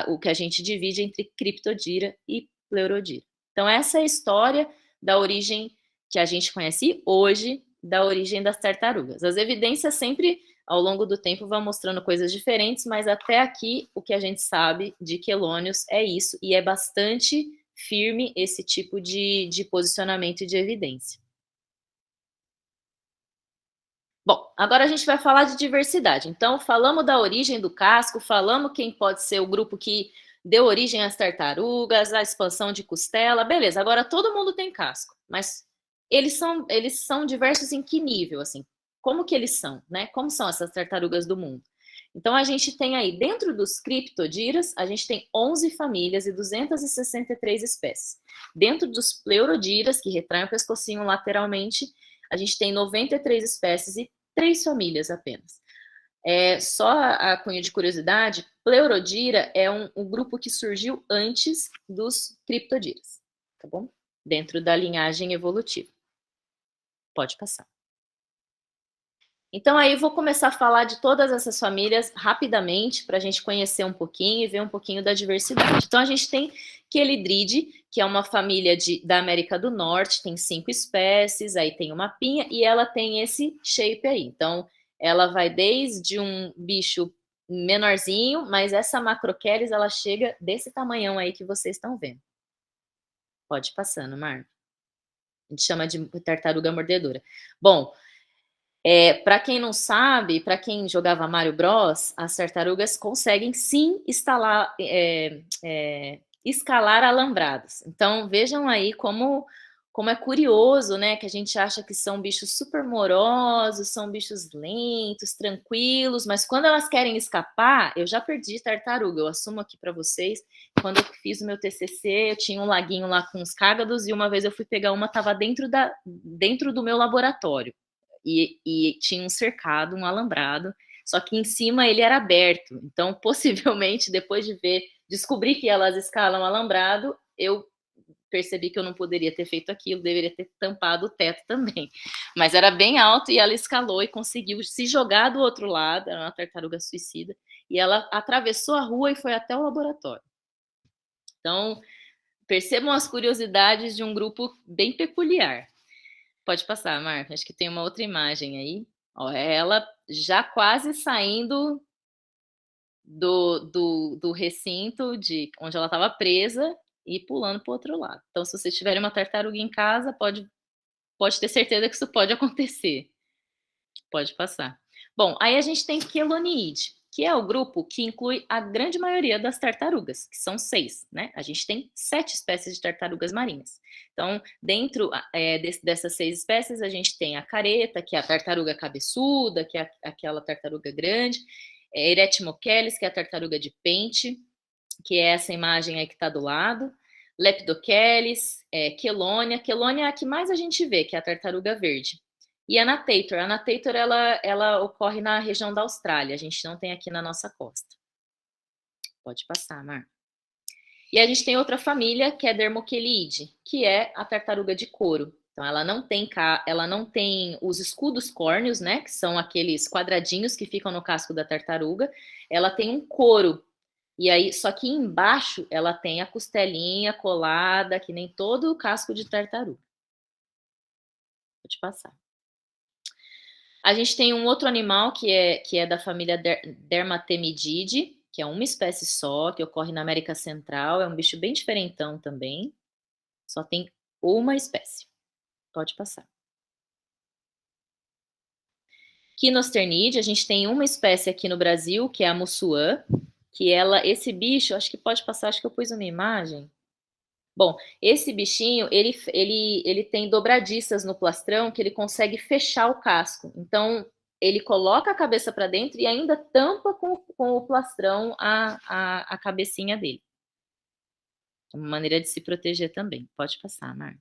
o que a gente divide entre Cryptodira e Pleurodira. Então, essa é a história da origem que a gente conhece hoje, da origem das tartarugas. As evidências sempre, ao longo do tempo, vão mostrando coisas diferentes, mas até aqui o que a gente sabe de quelônios é isso, e é bastante firme esse tipo de posicionamento e de evidência. Bom, agora a gente vai falar de diversidade. Então, falamos da origem do casco, falamos quem pode ser o grupo que deu origem às tartarugas, a expansão de costela, beleza. Agora todo mundo tem casco, mas eles são diversos em que nível, assim? Como que eles são, né? Como são essas tartarugas do mundo? Então, a gente tem aí, dentro dos Cryptodiras, a gente tem 11 famílias e 263 espécies. Dentro dos Pleurodíras, que retraem o pescocinho lateralmente, a gente tem 93 espécies e 3 famílias apenas. Só a cunho de curiosidade, Pleurodira é um grupo que surgiu antes dos Cryptodiras, tá bom? Dentro da linhagem evolutiva. Pode passar. Então, aí vou começar a falar de todas essas famílias rapidamente, para a gente conhecer um pouquinho e ver um pouquinho da diversidade. Então, a gente tem Quelidride, que é uma família da América do Norte, tem 5 espécies, aí tem uma pinha, e ela tem esse shape aí. Então, ela vai desde um bicho menorzinho, mas essa Macrocheles, ela chega desse tamanhão aí que vocês estão vendo. Pode ir passando, Marco. A gente chama de tartaruga mordedora. Bom, para quem não sabe, para quem jogava Mario Bros, as tartarugas conseguem sim escalar alambrados. Então, vejam aí como como é curioso, né, que a gente acha que são bichos super morosos, são bichos lentos, tranquilos, mas quando elas querem escapar, eu já perdi tartaruga, eu assumo aqui para vocês, quando eu fiz o meu TCC, eu tinha um laguinho lá com os cágados, e uma vez eu fui pegar uma, estava dentro do meu laboratório, e tinha um cercado, um alambrado, só que em cima ele era aberto, então possivelmente depois de descobrir que elas escalam alambrado, eu percebi que eu não poderia ter feito aquilo, deveria ter tampado o teto também. Mas era bem alto e ela escalou e conseguiu se jogar do outro lado, era uma tartaruga suicida, e ela atravessou a rua e foi até o laboratório. Então, percebam as curiosidades de um grupo bem peculiar. Pode passar, Marco, acho que tem uma outra imagem aí. Ó, ela já quase saindo do recinto onde ela estava presa, e pulando para o outro lado. Então, se vocês tiverem uma tartaruga em casa, pode ter certeza que isso pode acontecer. Pode passar. Bom, aí a gente tem Queloniide, que é o grupo que inclui a grande maioria das tartarugas, que são 6, né? A gente tem 7 espécies de tartarugas marinhas. Então, dentro dessas 6 espécies, a gente tem a careta, que é a tartaruga cabeçuda, que é aquela tartaruga grande, Eretmocheles, que é a tartaruga de pente, que é essa imagem aí que está do lado, Leptocheles, Quelônia é a que mais a gente vê, que é a tartaruga verde. E a Anatator. A Anatator, ela ocorre na região da Austrália, a gente não tem aqui na nossa costa. Pode passar, Mar. E a gente tem outra família, que é Dermocheliide, que é a tartaruga de couro. Então, ela não tem os escudos córneos, né, que são aqueles quadradinhos que ficam no casco da tartaruga. Ela tem um couro. E aí, só que embaixo ela tem a costelinha colada, que nem todo o casco de tartaruga. Vou te passar. A gente tem um outro animal que é da família Dermatemididae, que é uma espécie só, que ocorre na América Central, é um bicho bem diferentão também. Só tem uma espécie. Pode passar. Quinosternide, a gente tem uma espécie aqui no Brasil, que é a Mussuã, que esse bicho, acho que pode passar, acho que eu pus uma imagem. Bom, esse bichinho, ele tem dobradiças no plastrão que ele consegue fechar o casco. Então, ele coloca a cabeça para dentro e ainda tampa com o plastrão a cabecinha dele. É uma maneira de se proteger também. Pode passar, Marta.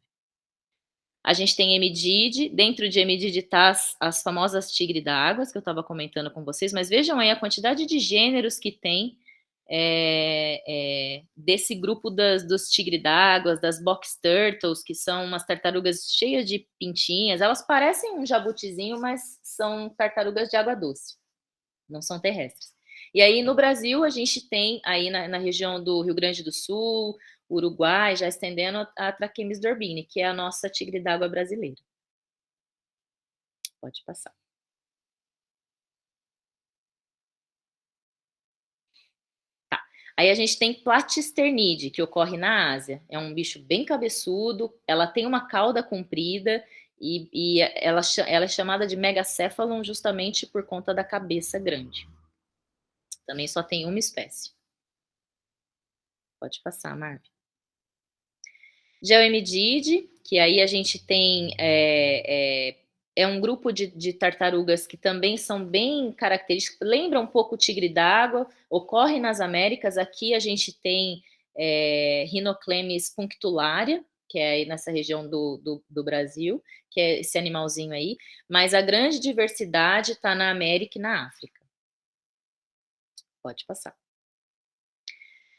A gente tem Emidide, dentro de Emidide tá as famosas tigre d'água, que eu estava comentando com vocês, mas vejam aí a quantidade de gêneros que tem desse grupo dos tigre d'água, das box turtles, que são umas tartarugas cheias de pintinhas. Elas parecem um jabutizinho, mas são tartarugas de água doce, não são terrestres. E aí no Brasil a gente tem aí na região do Rio Grande do Sul, Uruguai, já estendendo a Trachemis dorbini, que é a nossa tigre d'água brasileira. Pode passar. Tá. Aí a gente tem Platysternide, que ocorre na Ásia. É um bicho bem cabeçudo, ela tem uma cauda comprida e ela é chamada de megacéphalon justamente por conta da cabeça grande. Também só tem uma espécie. Pode passar, Marvin. Geoemidide, que aí a gente tem um grupo de tartarugas que também são bem características, lembra um pouco o tigre d'água, ocorre nas Américas. Aqui a gente tem Rhinoclemis punctularia, que é aí nessa região do Brasil, que é esse animalzinho aí, mas a grande diversidade está na América e na África. Pode passar.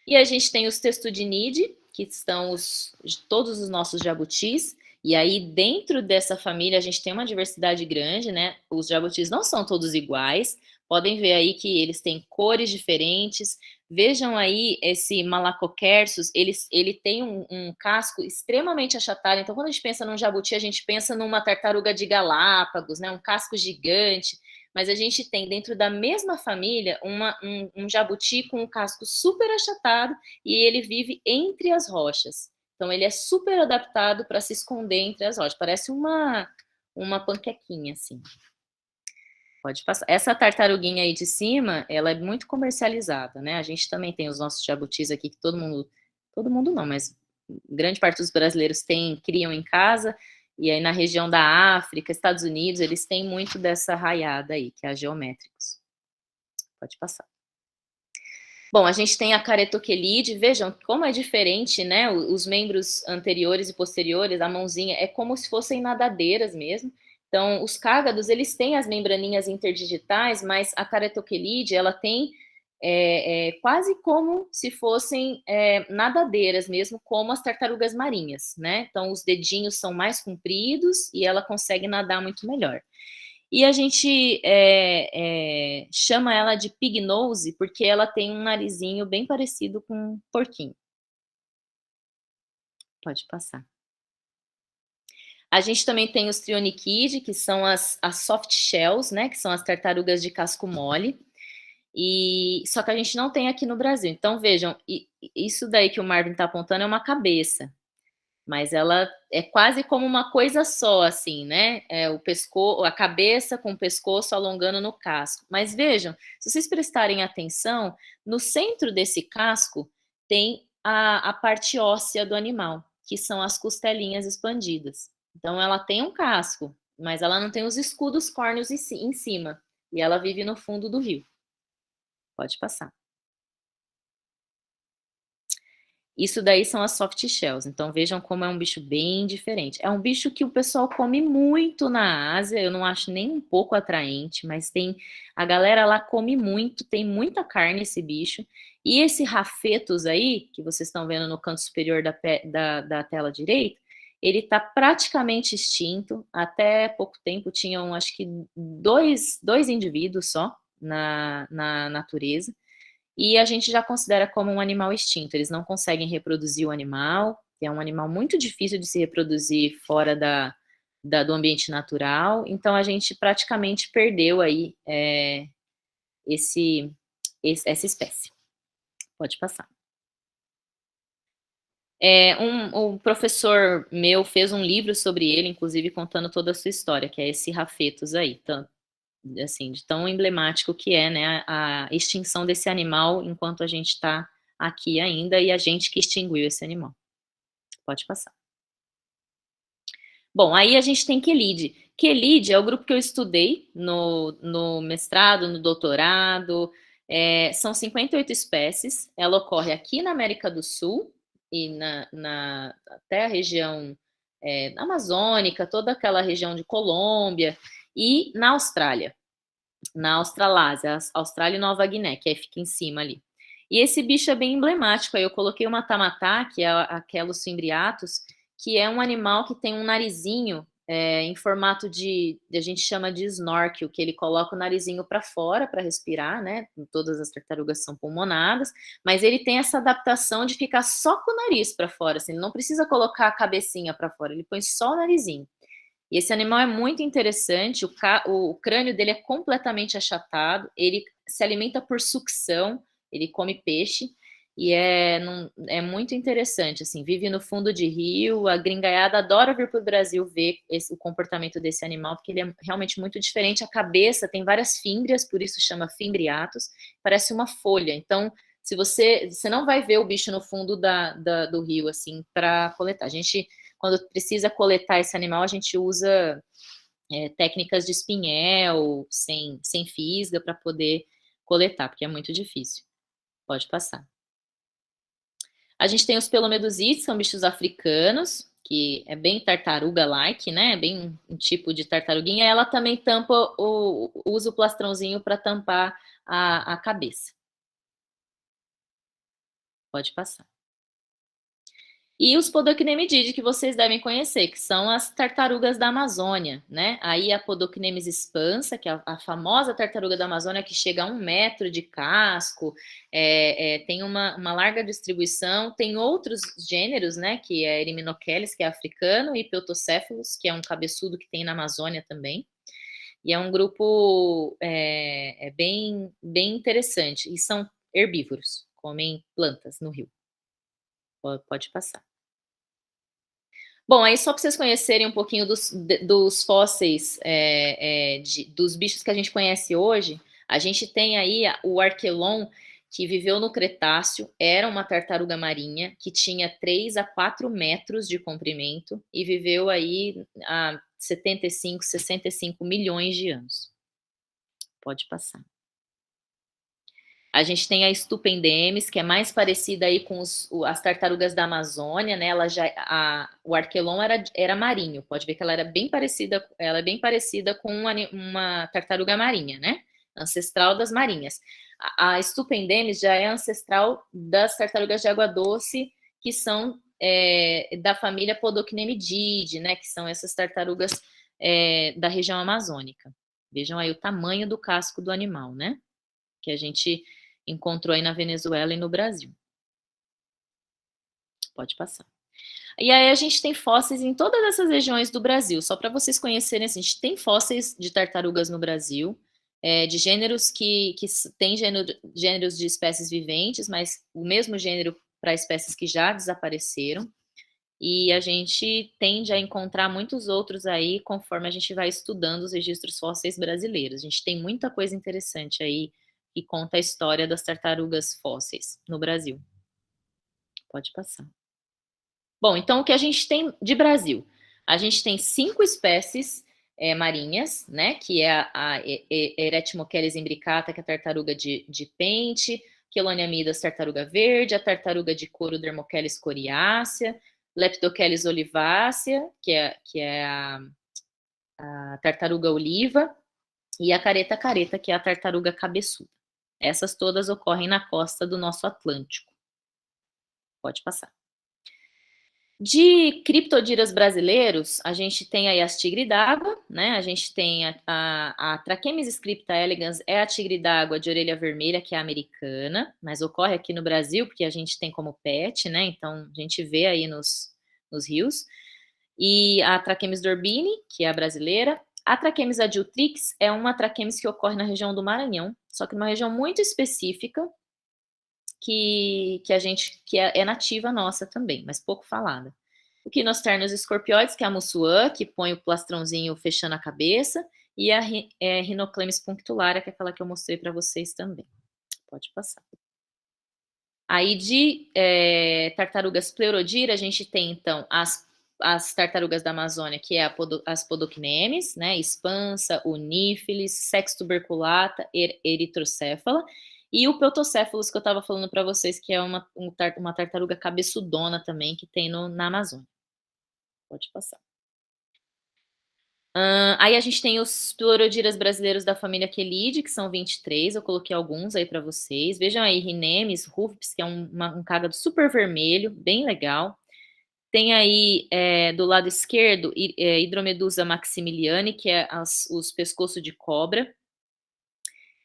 E a gente tem os Testudinidae, que são todos os nossos jabutis, e aí dentro dessa família a gente tem uma diversidade grande, né? Os jabutis não são todos iguais, podem ver aí que eles têm cores diferentes. Vejam aí esse Malacoquersus, ele tem um casco extremamente achatado. Então, quando a gente pensa num jabuti, a gente pensa numa tartaruga de Galápagos, né? Um casco gigante. Mas a gente tem dentro da mesma família um jabuti com um casco super achatado e ele vive entre as rochas. Então ele é super adaptado para se esconder entre as rochas. Parece uma panquequinha, assim. Pode passar. Essa tartaruguinha aí de cima, ela é muito comercializada, né? A gente também tem os nossos jabutis aqui que todo mundo não, mas grande parte dos brasileiros criam em casa, e aí na região da África, Estados Unidos, eles têm muito dessa raiada aí, que é a geométricos. Pode passar. Bom, a gente tem a caretoquelide, vejam como é diferente, né? Os membros anteriores e posteriores, a mãozinha, é como se fossem nadadeiras mesmo. Então, os cágados, eles têm as membraninhas interdigitais, mas a caretoquelide, ela tem quase como se fossem nadadeiras mesmo, como as tartarugas marinhas, né? Então, os dedinhos são mais compridos e ela consegue nadar muito melhor. E a gente chama ela de pig nose porque ela tem um narizinho bem parecido com um porquinho. Pode passar. A gente também tem os trionychidae, que são as soft shells, né? Que são as tartarugas de casco mole. Só que a gente não tem aqui no Brasil. Então, vejam, isso daí que o Marvin está apontando é uma cabeça. Mas ela é quase como uma coisa só, assim, né? O pescoço, a cabeça com o pescoço alongando no casco. Mas vejam, se vocês prestarem atenção, no centro desse casco tem a parte óssea do animal, que são as costelinhas expandidas. Então, ela tem um casco, mas ela não tem os escudos córneos em cima. E ela vive no fundo do rio. Pode passar. Isso daí são as soft shells, então vejam como é um bicho bem diferente. É um bicho que o pessoal come muito na Ásia, eu não acho nem um pouco atraente, mas a galera lá come muito, tem muita carne esse bicho. E esse rafetus aí, que vocês estão vendo no canto superior da tela direita, ele está praticamente extinto. Até pouco tempo tinham, acho que, dois indivíduos só na natureza. E a gente já considera como um animal extinto. Eles não conseguem reproduzir o animal, é um animal muito difícil de se reproduzir fora do ambiente natural. Então, a gente praticamente perdeu aí essa espécie. Pode passar. Um professor meu fez um livro sobre ele, inclusive contando toda a sua história, que é esse rafetus aí, tanto assim, de tão emblemático que é, né, a extinção desse animal enquanto a gente está aqui ainda e a gente que extinguiu esse animal. Pode passar. Bom, aí a gente tem quelide. Quelide é o grupo que eu estudei no mestrado, no doutorado. São 58 espécies. Ela ocorre aqui na América do Sul e até a região amazônica, toda aquela região de Colômbia e na Austrália. Na Australásia, Austrália e Nova Guiné, que fica em cima ali. E esse bicho é bem emblemático, aí eu coloquei uma tamatá, que é a Quelus fimbriatus, que é um animal que tem um narizinho em formato a gente chama de snorkel, que ele coloca o narizinho para fora para respirar, né? Todas as tartarugas são pulmonadas, mas ele tem essa adaptação de ficar só com o nariz para fora, assim, ele não precisa colocar a cabecinha para fora, ele põe só o narizinho. E esse animal é muito interessante, o crânio dele é completamente achatado, ele se alimenta por sucção, ele come peixe, e é muito interessante, assim, vive no fundo de rio, a gringaiada adora vir para o Brasil ver o comportamento desse animal, porque ele é realmente muito diferente, a cabeça tem várias fímbrias, por isso chama fimbriatus, parece uma folha, então se você não vai ver o bicho no fundo do rio, assim, para coletar. A gente, quando precisa coletar esse animal, a gente usa técnicas de espinhel, sem fisga, para poder coletar, porque é muito difícil. Pode passar. A gente tem os pelomedusites, são bichos africanos, que é bem tartaruga-like, né? Bem um tipo de tartaruguinha. Ela também usa o plastrãozinho para tampar a cabeça. Pode passar. E os Podocnemididae, que vocês devem conhecer, que são as tartarugas da Amazônia, né? Aí a Podocnemis expansa, que é a famosa tartaruga da Amazônia, que chega a 1 metro de casco, tem uma larga distribuição. Tem outros gêneros, né? Que é Eryminocheles, que é africano, e Peltocephalus, que é um cabeçudo que tem na Amazônia também. E é um grupo bem interessante. E são herbívoros, comem plantas no rio. Pode passar. Bom, aí só para vocês conhecerem um pouquinho dos fósseis dos bichos que a gente conhece hoje, a gente tem aí o Archelon, que viveu no Cretáceo, era uma tartaruga marinha que tinha 3 a 4 metros de comprimento e viveu aí há 75, 65 milhões de anos. Pode passar. A gente tem a Stupendemis, que é mais parecida aí com as tartarugas da Amazônia, né? O Archelon era marinho, pode ver que ela é bem parecida com uma tartaruga marinha, né? Ancestral das marinhas. A Stupendemis já é ancestral das tartarugas de água doce, que são da família Podocnemididae, né? Que são essas tartarugas da região amazônica. Vejam aí o tamanho do casco do animal, né? Que a gente encontrou aí na Venezuela e no Brasil. Pode passar. E aí a gente tem fósseis em todas essas regiões do Brasil. Só para vocês conhecerem, assim, a gente tem fósseis de tartarugas no Brasil, de gêneros que tem gêneros de espécies viventes, mas o mesmo gênero para espécies que já desapareceram. E a gente tende a encontrar muitos outros aí conforme a gente vai estudando os registros fósseis brasileiros. A gente tem muita coisa interessante aí que conta a história das tartarugas fósseis no Brasil. Pode passar. Bom, então o que a gente tem de Brasil? A gente tem 5 espécies marinhas, né? Que é a Eretmocheles imbricata, que é a tartaruga de pente, Queloniamidas, tartaruga verde, a tartaruga de couro Dermocheles coriácea, Leptocheles olivácea, que é a tartaruga oliva, e a careta, que é a tartaruga cabeçuda. Essas todas ocorrem na costa do nosso Atlântico. Pode passar. De criptodídeos brasileiros, a gente tem aí as tigre d'água, né? A gente tem a Trachemis scripta elegans, é a tigre d'água de orelha vermelha, que é a americana, mas ocorre aqui no Brasil, porque a gente tem como pet, né? Então, a gente vê aí nos rios. E a Trachemis dorbini, que é a brasileira. A Trachemis adultrix é uma Trachemis que ocorre na região do Maranhão, só que numa região muito específica, que é nativa nossa também, mas pouco falada. O Quinosternos escorpioides, que é a mussuã, que põe o plastrãozinho fechando a cabeça, e a Rhinoclemis punctularia, que é aquela que eu mostrei para vocês também. Pode passar. Aí de tartarugas pleurodira, a gente tem então as tartarugas da Amazônia, que é as Podocnemis, né, Expansa, Unífilis, Sextuberculata, Eritrocéfala, e o Peltocéfalos, que eu estava falando para vocês, que é uma tartaruga cabeçudona também, que tem na Amazônia. Pode passar. Aí a gente tem os pleurodídeos brasileiros da família Quelide, que são 23, eu coloquei alguns aí para vocês. Vejam aí, Rhinemis, Rufus, que é um cágado super vermelho, bem legal. Tem aí, do lado esquerdo, Hidromedusa maximiliane, que é os pescoços de cobra.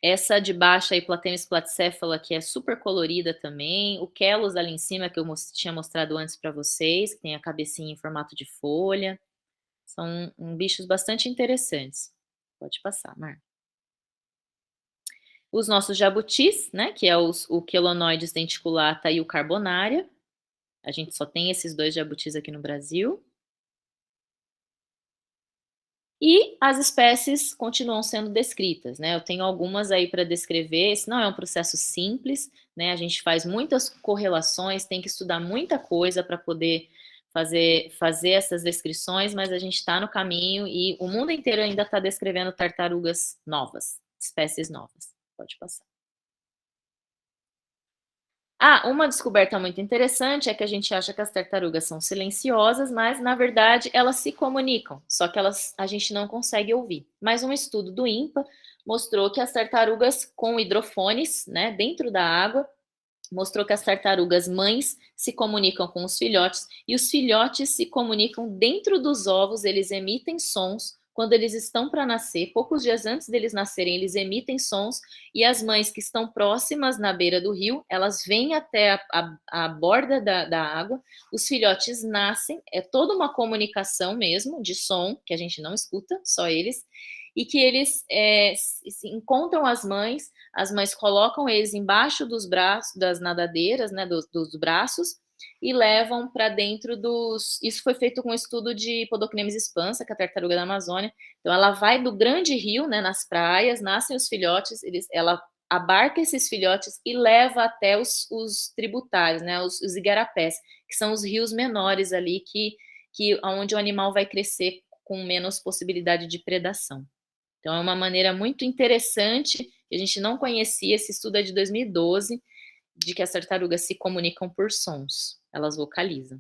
Essa de baixo aí, Platemis platycephala, que é super colorida também. O Quelos ali em cima, que eu tinha mostrado antes para vocês, que tem a cabecinha em formato de folha. São bichos bastante interessantes. Pode passar, Mar. Os nossos jabutis, né, que é o Chelonoides denticulata e o Carbonaria. A gente só tem esses 2 jabutis aqui no Brasil. E as espécies continuam sendo descritas, né? Eu tenho algumas aí para descrever. Esse não é um processo simples, né? A gente faz muitas correlações, tem que estudar muita coisa para poder fazer essas descrições, mas a gente está no caminho e o mundo inteiro ainda está descrevendo tartarugas novas, espécies novas. Pode passar. Uma descoberta muito interessante é que a gente acha que as tartarugas são silenciosas, mas, na verdade, elas se comunicam, só que a gente não consegue ouvir. Mas um estudo do INPA mostrou que as tartarugas com hidrofones, né, dentro da água, mostrou que as tartarugas mães se comunicam com os filhotes e os filhotes se comunicam dentro dos ovos, eles emitem sons. Quando eles estão para nascer, poucos dias antes deles nascerem, eles emitem sons e as mães que estão próximas na beira do rio, elas vêm até a borda da água, os filhotes nascem, é toda uma comunicação mesmo de som, que a gente não escuta, só eles, e que eles encontram as mães colocam eles embaixo dos braços, das nadadeiras, né, dos braços, e levam para dentro dos... Isso foi feito com um estudo de Podocnemis expansa, que é a tartaruga da Amazônia. Então, ela vai do grande rio, né, nas praias, nascem os filhotes, ela abarca esses filhotes e leva até os tributários, né, os igarapés, que são os rios menores ali, onde o animal vai crescer com menos possibilidade de predação. Então, é uma maneira muito interessante, que a gente não conhecia, esse estudo é de 2012, de que as tartarugas se comunicam por sons, elas vocalizam.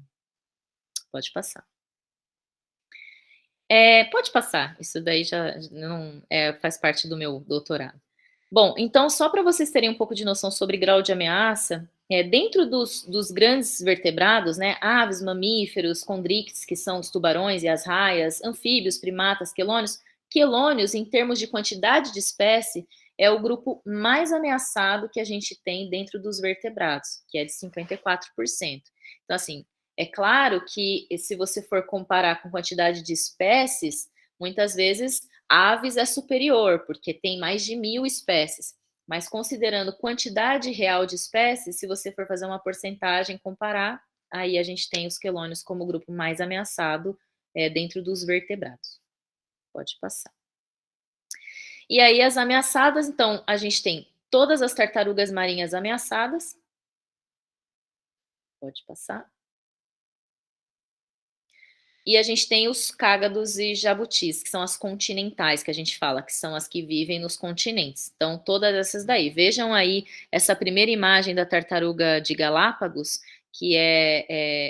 Pode passar. Pode passar, isso daí já não faz parte do meu doutorado. Bom, então, só para vocês terem um pouco de noção sobre grau de ameaça, dentro dos grandes vertebrados, né, aves, mamíferos, condrictes, que são os tubarões e as raias, anfíbios, primatas, quelônios, em termos de quantidade de espécie, é o grupo mais ameaçado que a gente tem dentro dos vertebrados, que é de 54%. Então, assim, é claro que se você for comparar com quantidade de espécies, muitas vezes aves é superior, porque tem mais de 1.000 espécies. Mas considerando quantidade real de espécies, se você for fazer uma porcentagem, comparar, aí a gente tem os quelônios como o grupo mais ameaçado dentro dos vertebrados. Pode passar. E aí as ameaçadas, então, a gente tem todas as tartarugas marinhas ameaçadas. Pode passar. E a gente tem os cágados e jabutis, que são as continentais, que a gente fala, que são as que vivem nos continentes. Então, todas essas daí. Vejam aí essa primeira imagem da tartaruga de Galápagos, que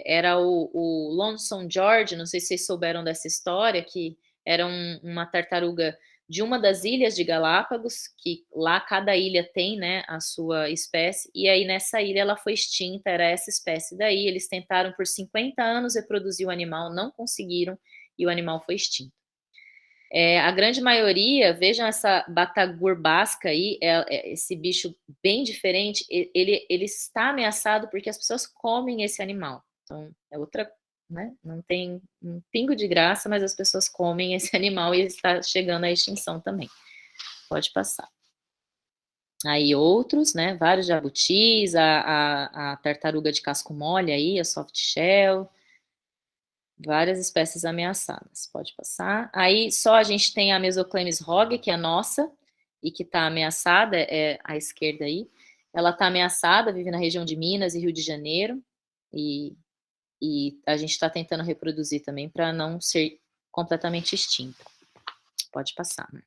era o Lonesome George, não sei se vocês souberam dessa história, que era uma tartaruga de uma das ilhas de Galápagos, que lá cada ilha tem, né, a sua espécie, e aí nessa ilha ela foi extinta, era essa espécie daí, eles tentaram por 50 anos reproduzir o animal, não conseguiram, e o animal foi extinto. A grande maioria, vejam essa batagurbasca aí, esse bicho bem diferente, ele está ameaçado porque as pessoas comem esse animal, então é outra, né? Não tem um pingo de graça, mas as pessoas comem esse animal e ele está chegando à extinção também. Pode passar. Aí outros, né? Vários jabutis, a tartaruga de casco mole aí, a soft shell, várias espécies ameaçadas. Pode passar. Aí só a gente tem a Mesoclemis hogg, que é a nossa, e que está ameaçada, é à esquerda aí. Ela está ameaçada, vive na região de Minas e Rio de Janeiro, e a gente está tentando reproduzir também para não ser completamente extinta. Pode passar, né?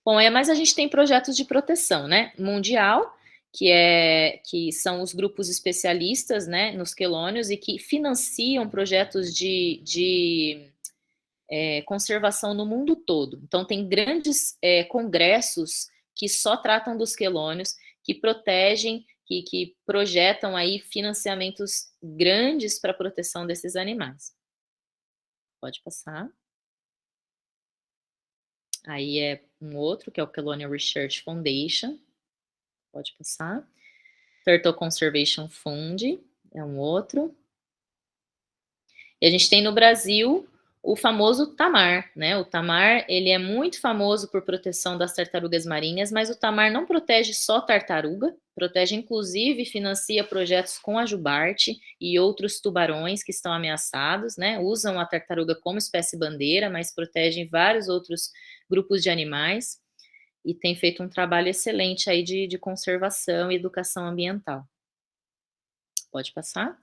Bom, mas a gente tem projetos de proteção, né? Mundial, que são os grupos especialistas, né, nos quelônios e que financiam projetos de conservação no mundo todo. Então, tem grandes congressos que só tratam dos quelônios, que protegem, que projetam aí financiamentos grandes para a proteção desses animais. Pode passar. Aí é um outro, que é o Colonial Research Foundation. Pode passar. Turtle Conservation Fund é um outro. E a gente tem no Brasil o famoso TAMAR, né? O TAMAR, ele é muito famoso por proteção das tartarugas marinhas, mas o TAMAR não protege só tartaruga, protege inclusive e financia projetos com a jubarte e outros tubarões que estão ameaçados, né? Usam a tartaruga como espécie bandeira, mas protegem vários outros grupos de animais e tem feito um trabalho excelente aí de conservação e educação ambiental. Pode passar.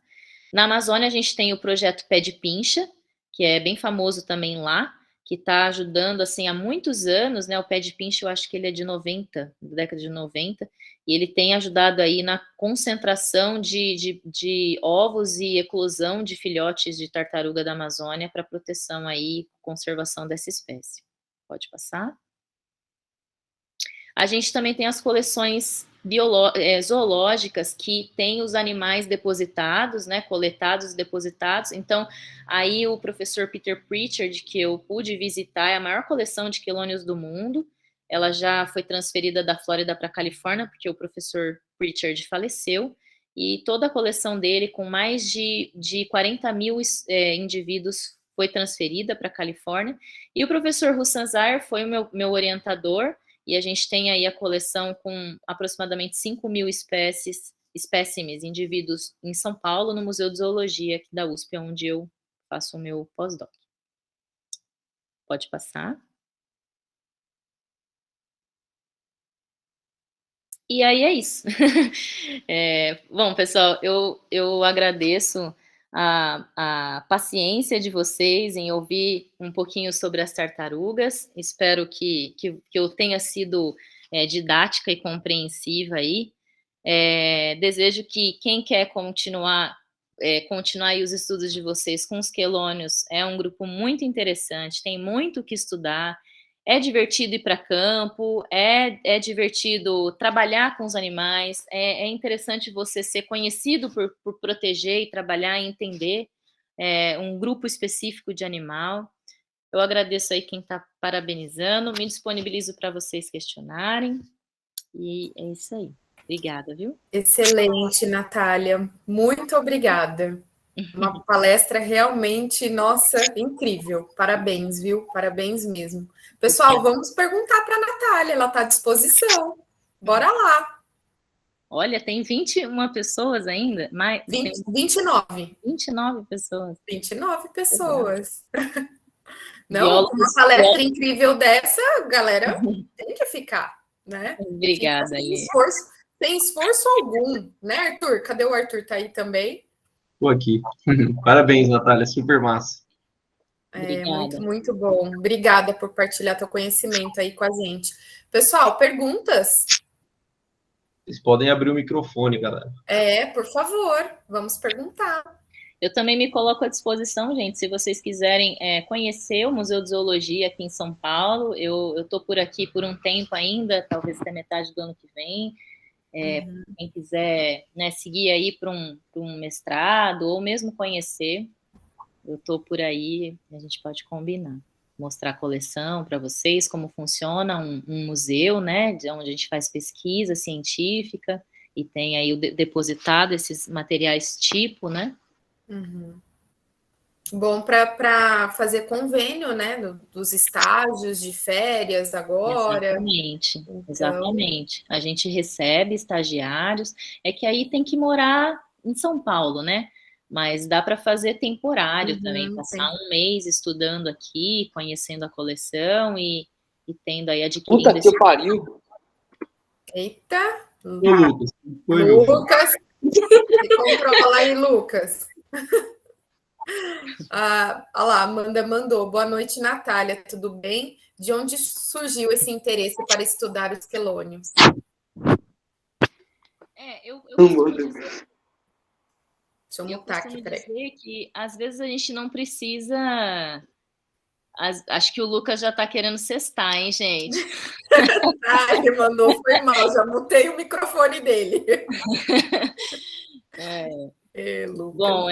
Na Amazônia, a gente tem o projeto Pé de Pincha, que é bem famoso também lá, que está ajudando, assim, há muitos anos, né, o Pé de Pincha, eu acho que ele é de 90, da década de 90, e ele tem ajudado aí na concentração de ovos e eclosão de filhotes de tartaruga da Amazônia para proteção aí, conservação dessa espécie. Pode passar. A gente também tem as coleções zoológicas que tem os animais depositados, né, coletados e depositados. Então, aí o professor Peter Pritchard, que eu pude visitar, é a maior coleção de quelônios do mundo. Ela já foi transferida da Flórida para a Califórnia, porque o professor Pritchard faleceu. E toda a coleção dele, com mais de 40 mil indivíduos, foi transferida para a Califórnia. E o professor Hussan Zair foi o meu orientador, e a gente tem aí a coleção com aproximadamente 5.000 espécimes, indivíduos em São Paulo, no Museu de Zoologia aqui da USP, onde eu faço o meu pós-doc. Pode passar. E aí é isso. Bom, pessoal, eu agradeço a paciência de vocês em ouvir um pouquinho sobre as tartarugas. Espero que eu tenha sido didática e compreensiva aí. Desejo que quem quer continuar aí os estudos de vocês com os quelônios, é um grupo muito interessante, tem muito o que estudar. É divertido ir para campo, é divertido trabalhar com os animais, é interessante você ser conhecido por proteger e trabalhar e entender um grupo específico de animal. Eu agradeço aí quem está parabenizando, me disponibilizo para vocês questionarem, e é isso aí. Obrigada, viu? Excelente, Natália. Muito obrigada. Uma palestra realmente, nossa, incrível. Parabéns, viu? Parabéns mesmo. Pessoal, vamos perguntar para a Natália, ela está à disposição. Bora lá. Olha, tem 21 pessoas ainda, mais 29. 29 pessoas. 29 pessoas. Não, Biólogos, uma palestra incrível dessa, galera, tem que ficar, né? Obrigada. Sem esforço algum, né, Arthur? Cadê o Arthur? Tá aí também? Estou aqui. Parabéns, Natália, super massa. Muito, muito bom. Obrigada por partilhar teu conhecimento aí com a gente. Pessoal, perguntas? Vocês podem abrir o microfone, galera. Por favor, vamos perguntar. Eu também me coloco à disposição, gente, se vocês quiserem conhecer o Museu de Zoologia aqui em São Paulo, eu estou por aqui por um tempo ainda, talvez até metade do ano que vem. Quem quiser, né, seguir aí para um mestrado ou mesmo conhecer, eu estou por aí, a gente pode combinar. Mostrar a coleção para vocês, como funciona um museu, né, de onde a gente faz pesquisa científica e tem aí depositado esses materiais tipo, né? Bom para fazer convênio, né, dos estágios de férias agora. Exatamente, exatamente. A gente recebe estagiários, é que aí tem que morar em São Paulo, né? Mas dá para fazer temporário também, passar um mês estudando aqui, conhecendo a coleção e tendo aí adquirindo. Puta que pariu! Eita! Ô, Lucas, foi, Lucas, controla aí, Lucas. Olha lá, Amanda mandou. Boa noite, Natália. Tudo bem? De onde surgiu esse interesse para estudar os quelônios? Eu costumo dizer, deixa eu mutar aqui, peraí. Dizer que às vezes a gente não precisa. Acho que o Lucas já está querendo cestar, hein, gente? Ele mandou, foi mal, já mutei o microfone dele. Lucas. Bom,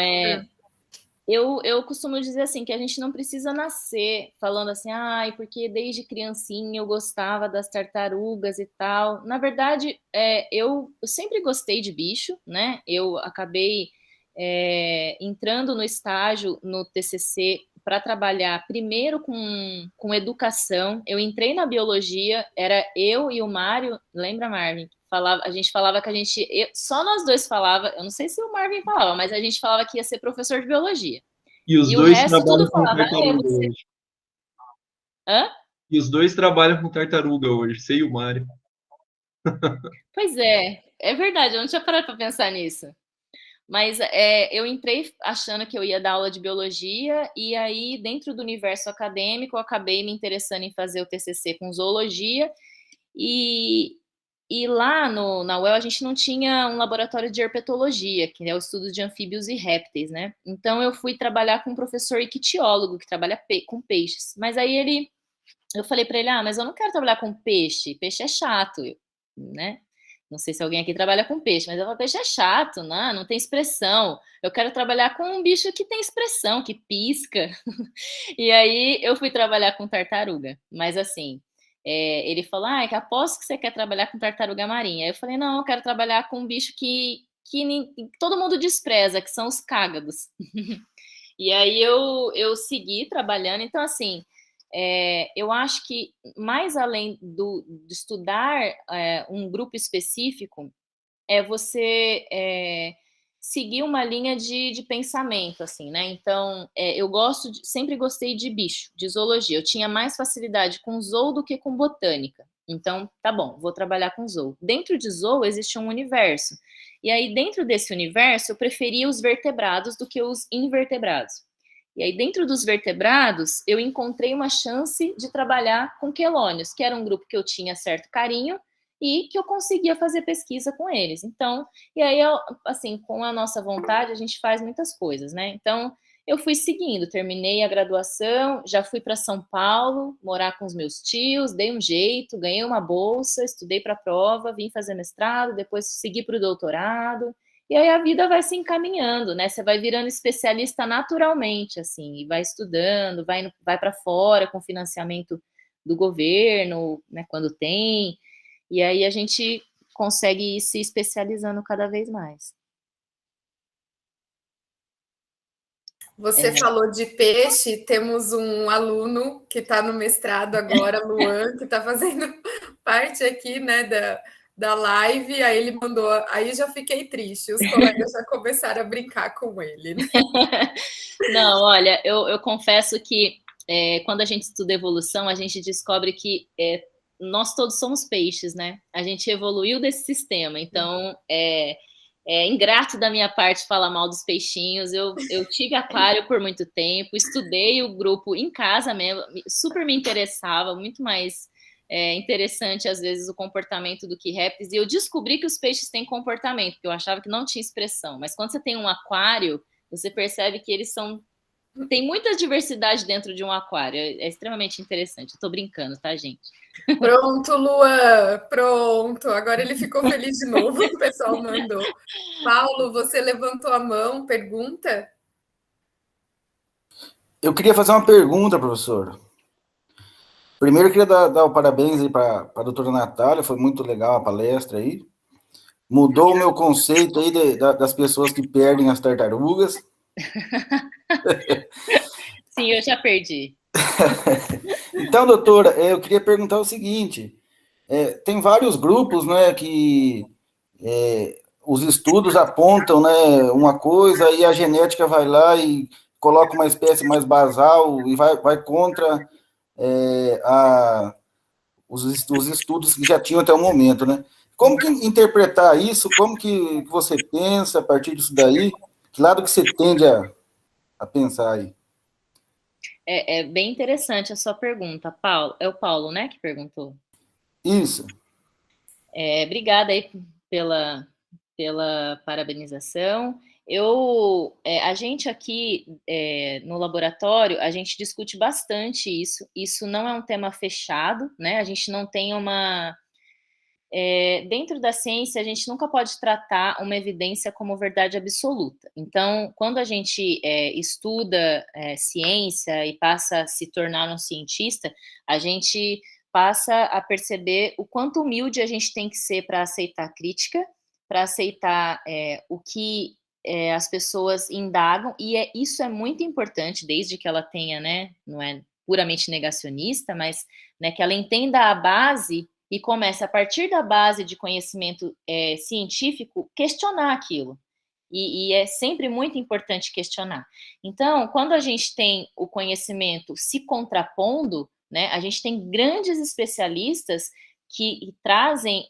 eu costumo dizer assim, que a gente não precisa nascer falando assim, porque desde criancinha eu gostava das tartarugas e tal. Na verdade, eu sempre gostei de bicho, né? Eu acabei entrando no estágio, no TCC, para trabalhar primeiro com educação. Eu entrei na biologia, era eu e o Mário, lembra, Marvin? A gente falava que só nós dois falava, eu não sei se o Marvin falava, mas a gente falava que ia ser professor de biologia. E os dois trabalham com tartaruga hoje. Hã? E os dois trabalham com tartaruga hoje, você e o Mário. Pois é verdade, eu não tinha parado para pensar nisso. Mas eu entrei achando que eu ia dar aula de biologia, e aí, dentro do universo acadêmico, eu acabei me interessando em fazer o TCC com zoologia, e lá na UEL a gente não tinha um laboratório de herpetologia, que é o estudo de anfíbios e répteis, né? Então eu fui trabalhar com um professor ictiólogo, que trabalha com peixes. Mas aí eu falei para ele, mas eu não quero trabalhar com peixe é chato, né? Não sei se alguém aqui trabalha com peixe, mas eu falo, peixe é chato, não tem expressão. Eu quero trabalhar com um bicho que tem expressão, que pisca. E aí eu fui trabalhar com tartaruga. Mas assim, ele falou, que aposto que você quer trabalhar com tartaruga marinha. Aí eu falei, não, eu quero trabalhar com um bicho que todo mundo despreza, que são os cágados. E aí eu segui trabalhando. Então, assim, eu acho que mais além de estudar um grupo específico, você seguir uma linha de pensamento, assim, né? Então, eu sempre gostei de bicho, de zoologia. Eu tinha mais facilidade com zoo do que com botânica. Então, tá bom, vou trabalhar com zoo. Dentro de zoo existe um universo. E aí, dentro desse universo, eu preferia os vertebrados do que os invertebrados. E aí, dentro dos vertebrados, eu encontrei uma chance de trabalhar com quelônios, que era um grupo que eu tinha certo carinho e que eu conseguia fazer pesquisa com eles. Então, e aí, assim, com a nossa vontade, a gente faz muitas coisas, né? Então, eu fui seguindo, terminei a graduação, já fui para São Paulo, morar com os meus tios, dei um jeito, ganhei uma bolsa, estudei para a prova, vim fazer mestrado, depois segui para o doutorado, e aí a vida vai se encaminhando, né? Você vai virando especialista naturalmente, assim, e vai estudando, vai para fora com financiamento do governo, né, quando tem, e aí a gente consegue ir se especializando cada vez mais. Você falou de peixe, temos um aluno que está no mestrado agora, Luan, que está fazendo parte aqui, né, da live, aí ele mandou, aí já fiquei triste, os colegas já começaram a brincar com ele. Né? Não, olha, eu confesso que quando a gente estuda evolução, a gente descobre que nós todos somos peixes, né? A gente evoluiu desse sistema, então é ingrato da minha parte falar mal dos peixinhos. Eu tive aquário por muito tempo, estudei o grupo em casa mesmo, super me interessava, muito mais interessante às vezes o comportamento do que répteis, e eu descobri que os peixes têm comportamento, porque eu achava que não tinha expressão, mas quando você tem um aquário, você percebe que eles tem muita diversidade dentro de um aquário, é extremamente interessante. Eu tô brincando, tá, gente? Pronto, Luan, pronto. Agora ele ficou feliz de novo, o pessoal mandou. Paulo, você levantou a mão, pergunta? Eu queria fazer uma pergunta, professor. Primeiro, eu queria dar o parabéns aí para a doutora Natália, foi muito legal a palestra aí. Mudou o meu conceito aí das pessoas que perdem as tartarugas. Sim, eu já perdi. Então, doutora, eu queria perguntar o seguinte: tem vários grupos, né, que os estudos apontam, né, uma coisa e a genética vai lá e coloca uma espécie mais basal e vai contra os estudos que já tinham até o momento, né? Como que interpretar isso? Como que você pensa a partir disso daí? Que lado que você tende a pensar aí? É bem interessante a sua pergunta, Paulo. É o Paulo, né, que perguntou? Isso. Obrigada aí pela parabenização. A gente aqui no laboratório, a gente discute bastante isso. Isso não é um tema fechado, né? A gente não tem dentro da ciência, a gente nunca pode tratar uma evidência como verdade absoluta. Então, quando a gente estuda ciência e passa a se tornar um cientista, a gente passa a perceber o quanto humilde a gente tem que ser para aceitar crítica, para aceitar o que as pessoas indagam, e isso é muito importante, desde que ela tenha, né, não é puramente negacionista, mas né, que ela entenda a base e comece, a partir da base de conhecimento científico, questionar aquilo. E é sempre muito importante questionar. Então, quando a gente tem o conhecimento se contrapondo, né, a gente tem grandes especialistas que trazem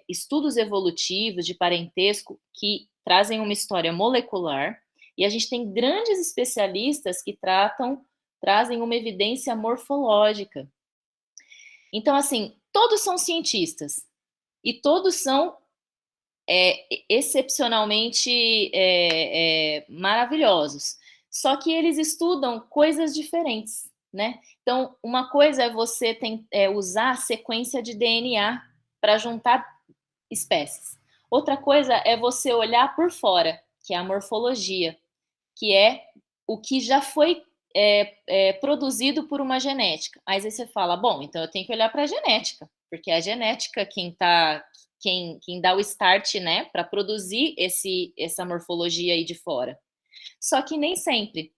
estudos evolutivos de parentesco que trazem uma história molecular, e a gente tem grandes especialistas que trazem uma evidência morfológica. Então, assim, todos são cientistas e todos são excepcionalmente maravilhosos. Só que eles estudam coisas diferentes, né? Então, uma coisa é você usar a sequência de DNA para juntar espécies. Outra coisa é você olhar por fora, que é a morfologia, que é o que já foi produzido por uma genética. Aí você fala, bom, então eu tenho que olhar para a genética, porque é a genética quem dá o start, né, para produzir essa morfologia aí de fora. Só que nem sempre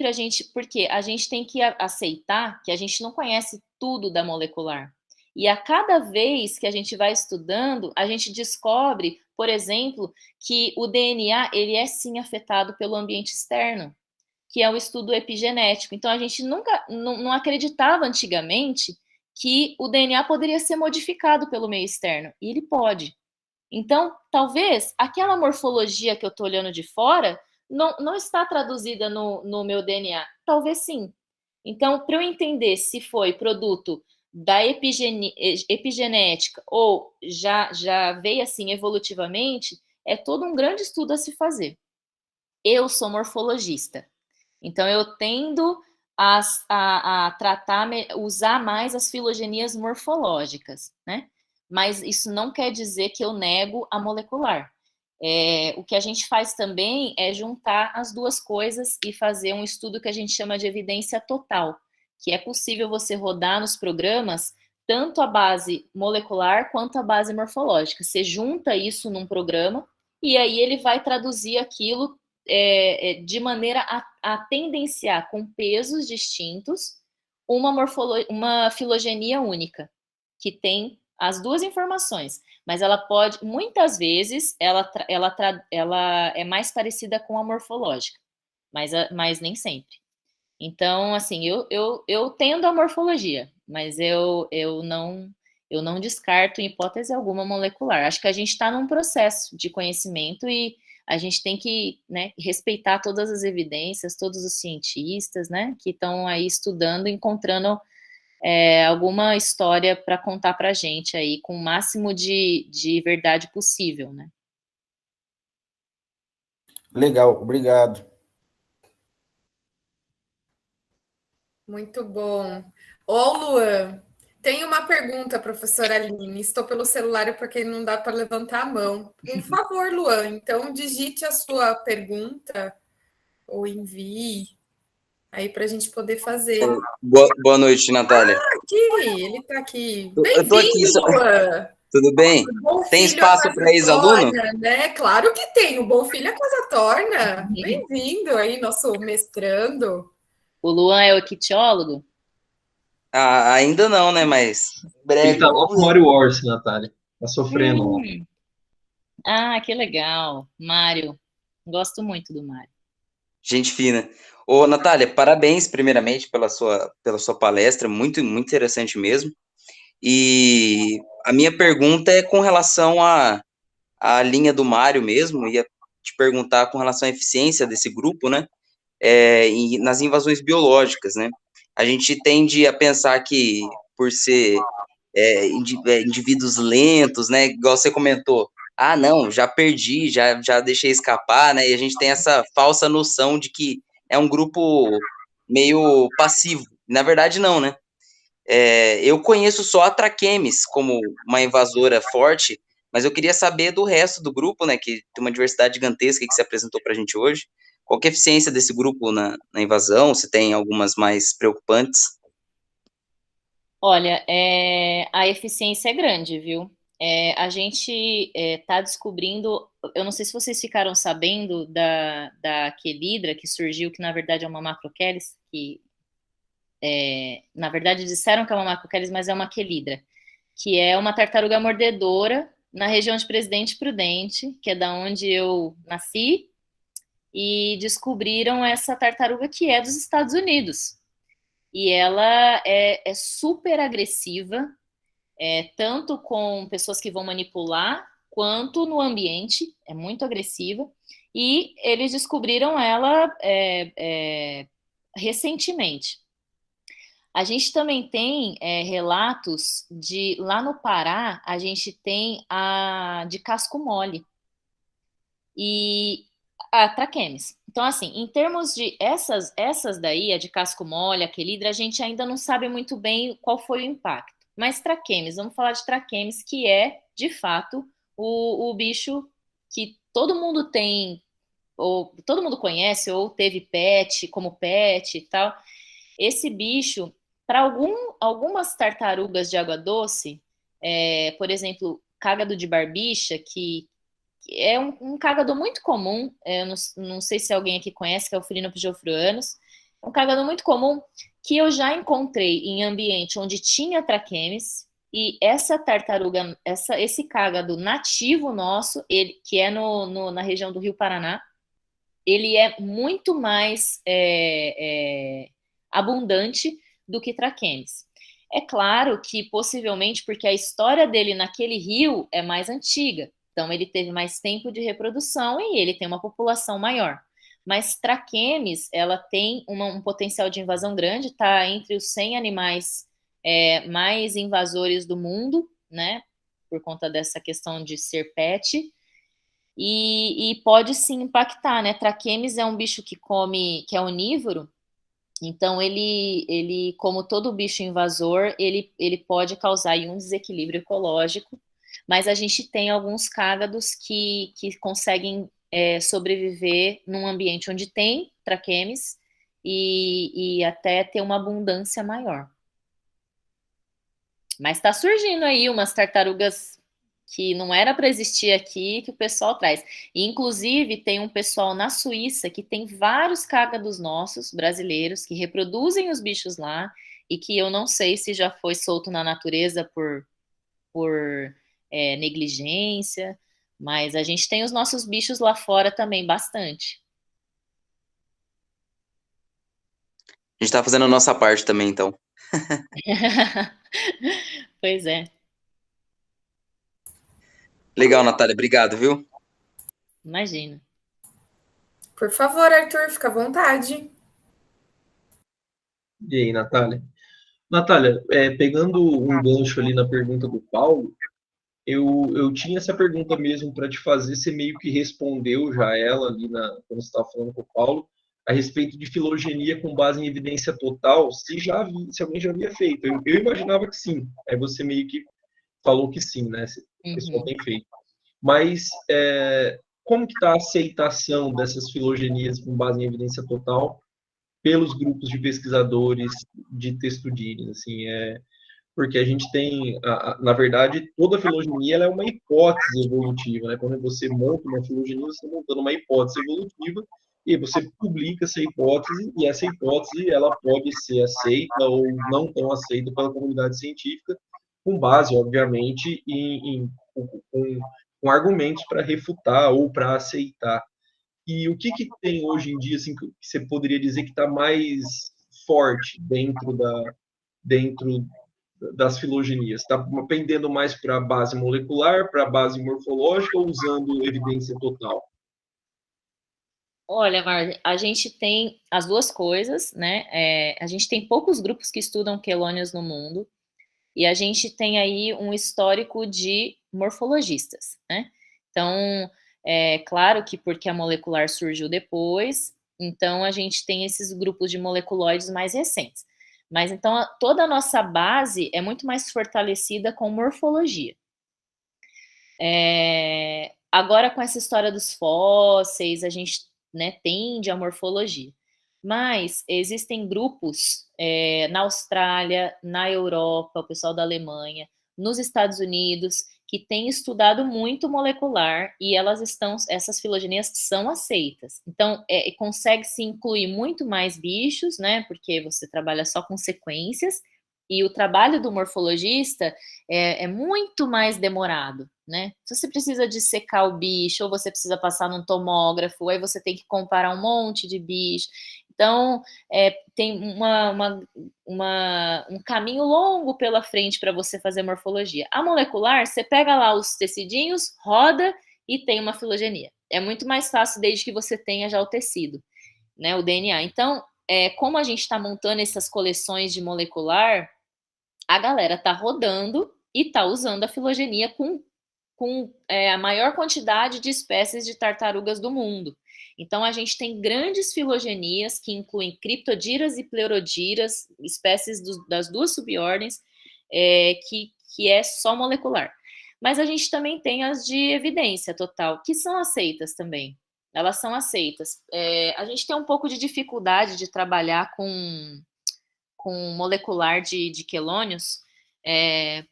a gente, porque a gente tem que aceitar que a gente não conhece tudo da molecular. E a cada vez que a gente vai estudando, a gente descobre, por exemplo, que o DNA ele é sim afetado pelo ambiente externo, que é o estudo epigenético. Então, a gente nunca não acreditava antigamente que o DNA poderia ser modificado pelo meio externo, e ele pode. Então, talvez aquela morfologia que eu estou olhando de fora não está traduzida no meu DNA. Talvez sim. Então, para eu entender se foi produto da epigenética ou já veio assim evolutivamente, é todo um grande estudo a se fazer. Eu sou morfologista, então eu tendo a tratar, usar mais as filogenias morfológicas, né? Mas isso não quer dizer que eu nego a molecular. O que a gente faz também é juntar as duas coisas e fazer um estudo que a gente chama de evidência total, que é possível você rodar nos programas tanto a base molecular quanto a base morfológica. Você junta isso num programa e aí ele vai traduzir aquilo de maneira a tendenciar com pesos distintos uma filogenia única, que tem as duas informações, mas ela pode, muitas vezes, ela é mais parecida com a morfológica, mas nem sempre. Então, assim, eu tendo a morfologia, mas eu não descarto, em hipótese alguma, molecular. Acho que a gente está num processo de conhecimento e a gente tem que, né, respeitar todas as evidências, todos os cientistas, né, que estão aí estudando, encontrando alguma história para contar para a gente aí, com o máximo de verdade possível, né? Legal, obrigado. Muito bom. Ô, Luan, tem uma pergunta, professora Aline. Estou pelo celular porque não dá para levantar a mão. Por favor, Luan, então digite a sua pergunta ou envie aí para a gente poder fazer. Boa noite, Natália. Aqui, ele está aqui. Eu tô aqui, Bem-vindo, Luan. tudo bem? O bom Tem filho a espaço casa para ex-aluno? torna, né? Claro que tem. O bom filho a casa torna. Bem-vindo aí, nosso mestrando. O Luan é o ictiólogo? Ah, ainda não, né? Mas em Ele breve tá lá vamos. no Mario Wars, Natália. Tá sofrendo lá. Ah, que legal. Mário. Gosto muito do Mário. Gente fina. Ô, Natália, parabéns primeiramente pela sua palestra, muito, muito interessante mesmo. E a minha pergunta é com relação à linha do Mário mesmo, ia te perguntar com relação à eficiência desse grupo, né? Nas invasões biológicas, né? A gente tende a pensar que, por ser indivíduos lentos, né? Igual você comentou, ah, não, já perdi, já deixei escapar, né? E a gente tem essa falsa noção de que é um grupo meio passivo. Na verdade, não, né? Eu conheço só a Trachemis como uma invasora forte, mas eu queria saber do resto do grupo, né? Que tem uma diversidade gigantesca que se apresentou para a gente hoje. Qual que é a eficiência desse grupo na invasão? Se tem algumas mais preocupantes? Olha, a eficiência é grande, viu? A gente está descobrindo. Eu não sei se vocês ficaram sabendo da quelidra que surgiu, que na verdade é uma macrochelis, que na verdade disseram que é uma macrochelis, mas é uma quelidra, que é uma tartaruga mordedora na região de Presidente Prudente, que é da onde eu nasci, e descobriram essa tartaruga que é dos Estados Unidos. E ela é super agressiva, tanto com pessoas que vão manipular, quanto no ambiente, é muito agressiva. E eles descobriram ela recentemente. A gente também tem relatos de, lá no Pará, a gente tem a de casco mole e a traquemes. Então, assim, em termos de essas daí, a de casco mole, a quelidra, a gente ainda não sabe muito bem qual foi o impacto. Mas traquemes, vamos falar de traquemes, que é, de fato, o bicho que todo mundo tem, ou todo mundo conhece, ou teve pet, como pet e tal. Esse bicho, para algumas tartarugas de água doce, por exemplo, cágado de barbicha, que é um cágado muito comum, eu não sei se alguém aqui conhece, que é o Philinops geoffroianus, um cágado muito comum que eu já encontrei em ambiente onde tinha traquemes, e essa tartaruga, esse cágado nativo nosso, ele, que é na região do Rio Paraná, ele é muito mais abundante do que traquemes. É claro que possivelmente porque a história dele naquele rio é mais antiga, então ele teve mais tempo de reprodução e ele tem uma população maior. Mas Traquemes, ela tem um potencial de invasão grande, está entre os 100 animais mais invasores do mundo, né? Por conta dessa questão de ser pet. E pode sim impactar, né? Traquemes é um bicho que come, que é onívoro, então como todo bicho invasor, ele pode causar aí um desequilíbrio ecológico, mas a gente tem alguns cágados que conseguem sobreviver num ambiente onde tem traquemes e até ter uma abundância maior. Mas está surgindo aí umas tartarugas que não era para existir aqui, que o pessoal traz. E, inclusive, tem um pessoal na Suíça que tem vários cágados nossos, brasileiros, que reproduzem os bichos lá e que eu não sei se já foi solto na natureza por negligência, mas a gente tem os nossos bichos lá fora também, bastante. A gente tá fazendo a nossa parte também, então. Pois é. Legal, Natália, obrigado, viu? Imagina. Por favor, Arthur, fica à vontade. E aí, Natália? Natália, pegando um gancho ali na pergunta do Paulo, eu tinha essa pergunta mesmo para te fazer, você meio que respondeu já ela ali quando você estava falando com o Paulo, a respeito de filogenia com base em evidência total, se alguém já havia feito. Eu imaginava que sim, aí você meio que falou que sim, né? O pessoal tem feito. Mas como que está a aceitação dessas filogenias com base em evidência total pelos grupos de pesquisadores de textudines? Assim, porque a gente tem, na verdade, toda filogenia ela é uma hipótese evolutiva, né? Quando você monta uma filogenia, você está montando uma hipótese evolutiva e você publica essa hipótese, e essa hipótese ela pode ser aceita ou não tão aceita pela comunidade científica, com base, obviamente, com argumentos para refutar ou para aceitar. E o que tem hoje em dia, assim, que você poderia dizer que está mais forte dentro das filogenias? Está pendendo mais para a base molecular, para a base morfológica ou usando evidência total? Olha, Mar, a gente tem as duas coisas, né? A gente tem poucos grupos que estudam quelônios no mundo e a gente tem aí um histórico de morfologistas, né? Então, é claro que porque a molecular surgiu depois, então a gente tem esses grupos de moleculoides mais recentes. Mas então toda a nossa base é muito mais fortalecida com morfologia. Agora, com essa história dos fósseis, a gente, né, tende à morfologia. Mas existem grupos na Austrália, na Europa, o pessoal da Alemanha, nos Estados Unidos, que têm estudado muito molecular e essas filogenias são aceitas. Então, consegue-se incluir muito mais bichos, né? Porque você trabalha só com sequências, e o trabalho do morfologista é muito mais demorado, né? Se você precisa dissecar o bicho, ou você precisa passar num tomógrafo, aí você tem que comparar um monte de bicho. Então, tem um caminho longo pela frente para você fazer morfologia. A molecular, você pega lá os tecidinhos, roda e tem uma filogenia. É muito mais fácil desde que você tenha já o tecido, né, o DNA. Então, como a gente está montando essas coleções de molecular, a galera está rodando e está usando a filogenia com a maior quantidade de espécies de tartarugas do mundo. Então, a gente tem grandes filogenias que incluem criptodiras e pleurodiras, espécies das duas subordens, que é só molecular. Mas a gente também tem as de evidência total, que são aceitas também. Elas são aceitas. A gente tem um pouco de dificuldade de trabalhar com molecular de quelônios,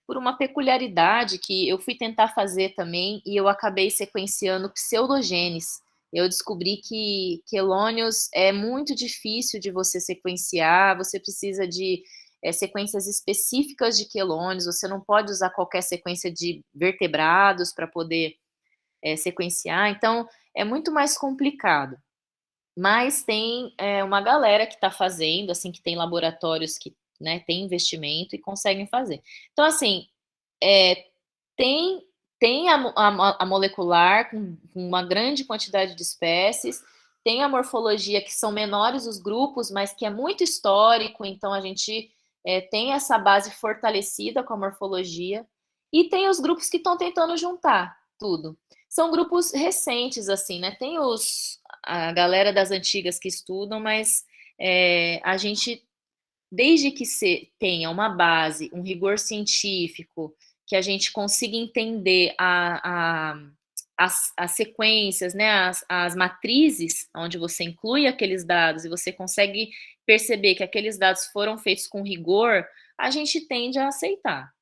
por uma peculiaridade que eu fui tentar fazer também e eu acabei sequenciando pseudogenes. Eu descobri que quelônios é muito difícil de você sequenciar, você precisa de sequências específicas de quelônios, você não pode usar qualquer sequência de vertebrados para poder sequenciar, então é muito mais complicado. Mas tem uma galera que está fazendo, assim, que tem laboratórios que né, tem investimento e conseguem fazer. Então, assim, tem a molecular com uma grande quantidade de espécies, tem a morfologia, que são menores os grupos, mas que é muito histórico, então a gente tem essa base fortalecida com a morfologia, e tem os grupos que estão tentando juntar tudo. São grupos recentes, assim, né? Tem a galera das antigas que estudam, mas a gente, desde que tenha uma base, um rigor científico, que a gente consiga entender as sequências, né, as matrizes, onde você inclui aqueles dados e você consegue perceber que aqueles dados foram feitos com rigor, a gente tende a aceitar.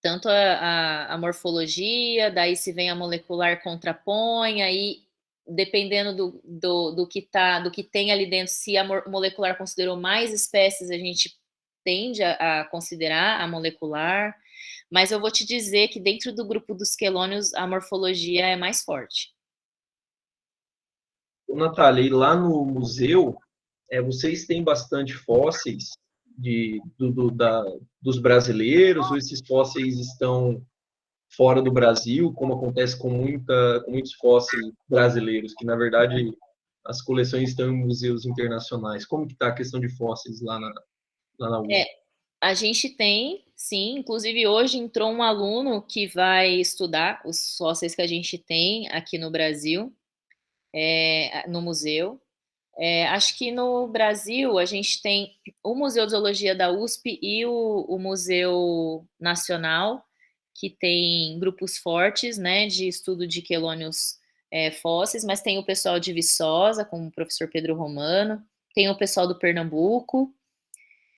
Tanto a morfologia, daí se vem a molecular contrapõe, aí dependendo do que tem ali dentro, se a molecular considerou mais espécies, a gente tende a considerar a molecular, mas eu vou te dizer que dentro do grupo dos quelônios a morfologia é mais forte. Natália, e lá no museu, vocês têm bastante fósseis dos brasileiros, ou esses fósseis estão fora do Brasil, como acontece com muitos fósseis brasileiros, que na verdade as coleções estão em museus internacionais. Como que está a questão de fósseis lá na USP? A gente tem, sim, inclusive hoje entrou um aluno que vai estudar os fósseis que a gente tem aqui no Brasil, no museu. Acho que no Brasil a gente tem o Museu de Zoologia da USP e o Museu Nacional, que tem grupos fortes, né, de estudo de quelônios fósseis, mas tem o pessoal de Viçosa, como o professor Pedro Romano, tem o pessoal do Pernambuco,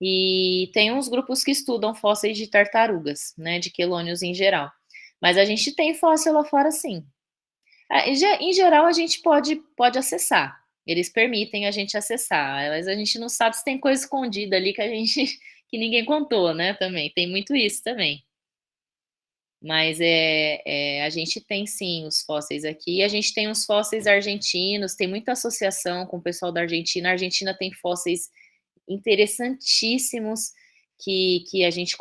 e tem uns grupos que estudam fósseis de tartarugas, né, de quelônios em geral. Mas a gente tem fóssil lá fora, sim. Em geral, a gente pode acessar. Eles permitem a gente acessar, mas a gente não sabe se tem coisa escondida ali que ninguém contou, né? Também tem muito isso também. Mas a gente tem sim os fósseis aqui. A gente tem os fósseis argentinos, tem muita associação com o pessoal da Argentina. A Argentina tem fósseis interessantíssimos que a gente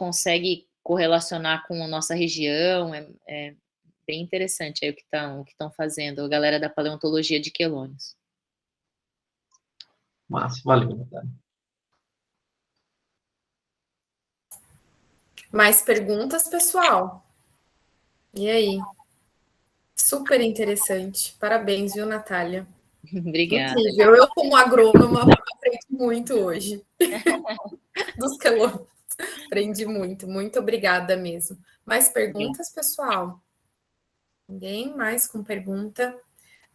correlacionar com a nossa região. É bem interessante aí o que estão fazendo, a galera da paleontologia de quelônios. Massa, valeu, Natália. Mais perguntas, pessoal? E aí? Super interessante. Parabéns, viu, Natália? Obrigada. Incrível. Eu, como agrônoma, aprendi muito hoje. Dos quelônios. Aprendi muito. Muito obrigada mesmo. Mais perguntas, pessoal? Ninguém mais com pergunta?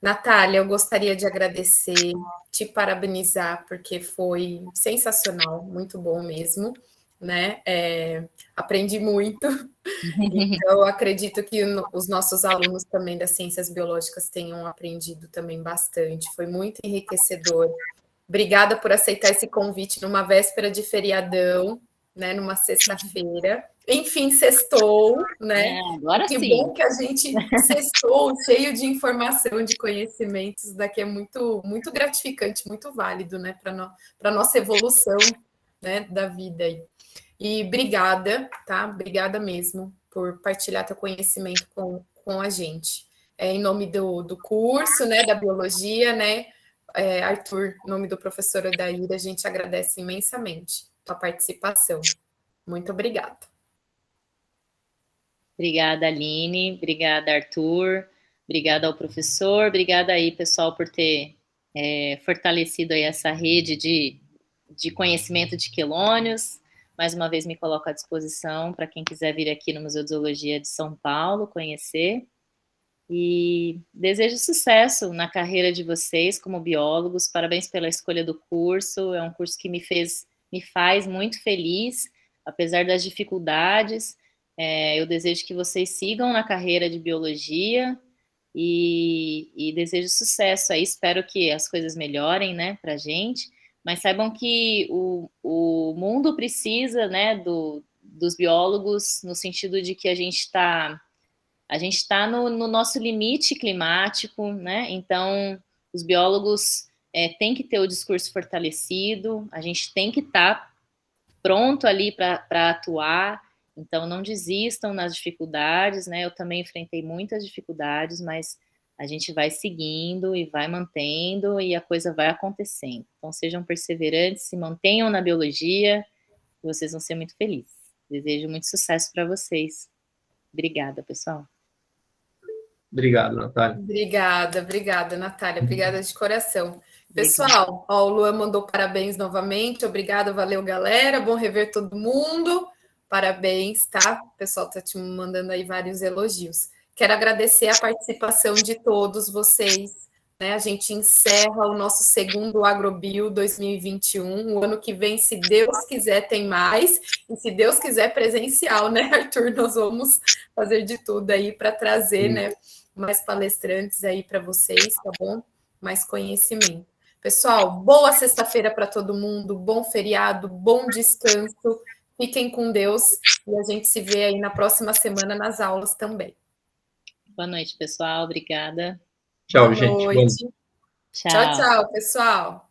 Natália, eu gostaria de agradecer, te parabenizar, porque foi sensacional, muito bom mesmo, né? Aprendi muito, então eu acredito que os nossos alunos também das ciências biológicas tenham aprendido também bastante, foi muito enriquecedor. Obrigada por aceitar esse convite numa véspera de feriadão, né? Numa sexta-feira. Enfim, sextou, né? Agora que sim. bom que a gente sextou cheio de informação, de conhecimentos, daqui é muito, muito gratificante, muito válido, né, para a nossa evolução, né, da vida aí. E obrigada, tá? Obrigada mesmo por partilhar teu conhecimento com a gente. Em nome do curso, né, da biologia, né, Arthur, em nome do professor Odair, a gente agradece imensamente tua participação. Muito obrigada. Obrigada, Aline. Obrigada, Arthur. Obrigada ao professor. Obrigada aí, pessoal, por ter fortalecido aí essa rede de conhecimento de quelônios. Mais uma vez me coloco à disposição para quem quiser vir aqui no Museu de Zoologia de São Paulo conhecer. E desejo sucesso na carreira de vocês como biólogos. Parabéns pela escolha do curso. É um curso que me faz muito feliz, apesar das dificuldades. Eu desejo que vocês sigam na carreira de biologia e desejo sucesso aí. Espero que as coisas melhorem, né, para a gente. Mas saibam que o mundo precisa, né, dos biólogos, no sentido de que a gente está no nosso limite climático, né? Então, os biólogos têm que ter o discurso fortalecido, a gente tem que estar pronto ali para atuar. Então, não desistam nas dificuldades, né? Eu também enfrentei muitas dificuldades, mas a gente vai seguindo e vai mantendo e a coisa vai acontecendo. Então, sejam perseverantes, se mantenham na biologia e vocês vão ser muito felizes. Desejo muito sucesso para vocês. Obrigada, pessoal. Obrigado, Natália. Obrigada, Natália. Obrigada de coração. Pessoal, ó, o Luan mandou parabéns novamente. Obrigada, valeu, galera. Bom rever todo mundo. Parabéns, tá? O pessoal tá te mandando aí vários elogios. Quero agradecer a participação de todos vocês. Né? A gente encerra o nosso segundo AgroBio 2021. O ano que vem, se Deus quiser, tem mais. E se Deus quiser, presencial, né, Arthur? Nós vamos fazer de tudo aí para trazer, né, mais palestrantes aí para vocês, tá bom? Mais conhecimento. Pessoal, boa sexta-feira para todo mundo, bom feriado, bom descanso. Fiquem com Deus e a gente se vê aí na próxima semana nas aulas também. Boa noite, pessoal. Obrigada. Tchau, Boa gente. noite. Tchau, tchau, pessoal.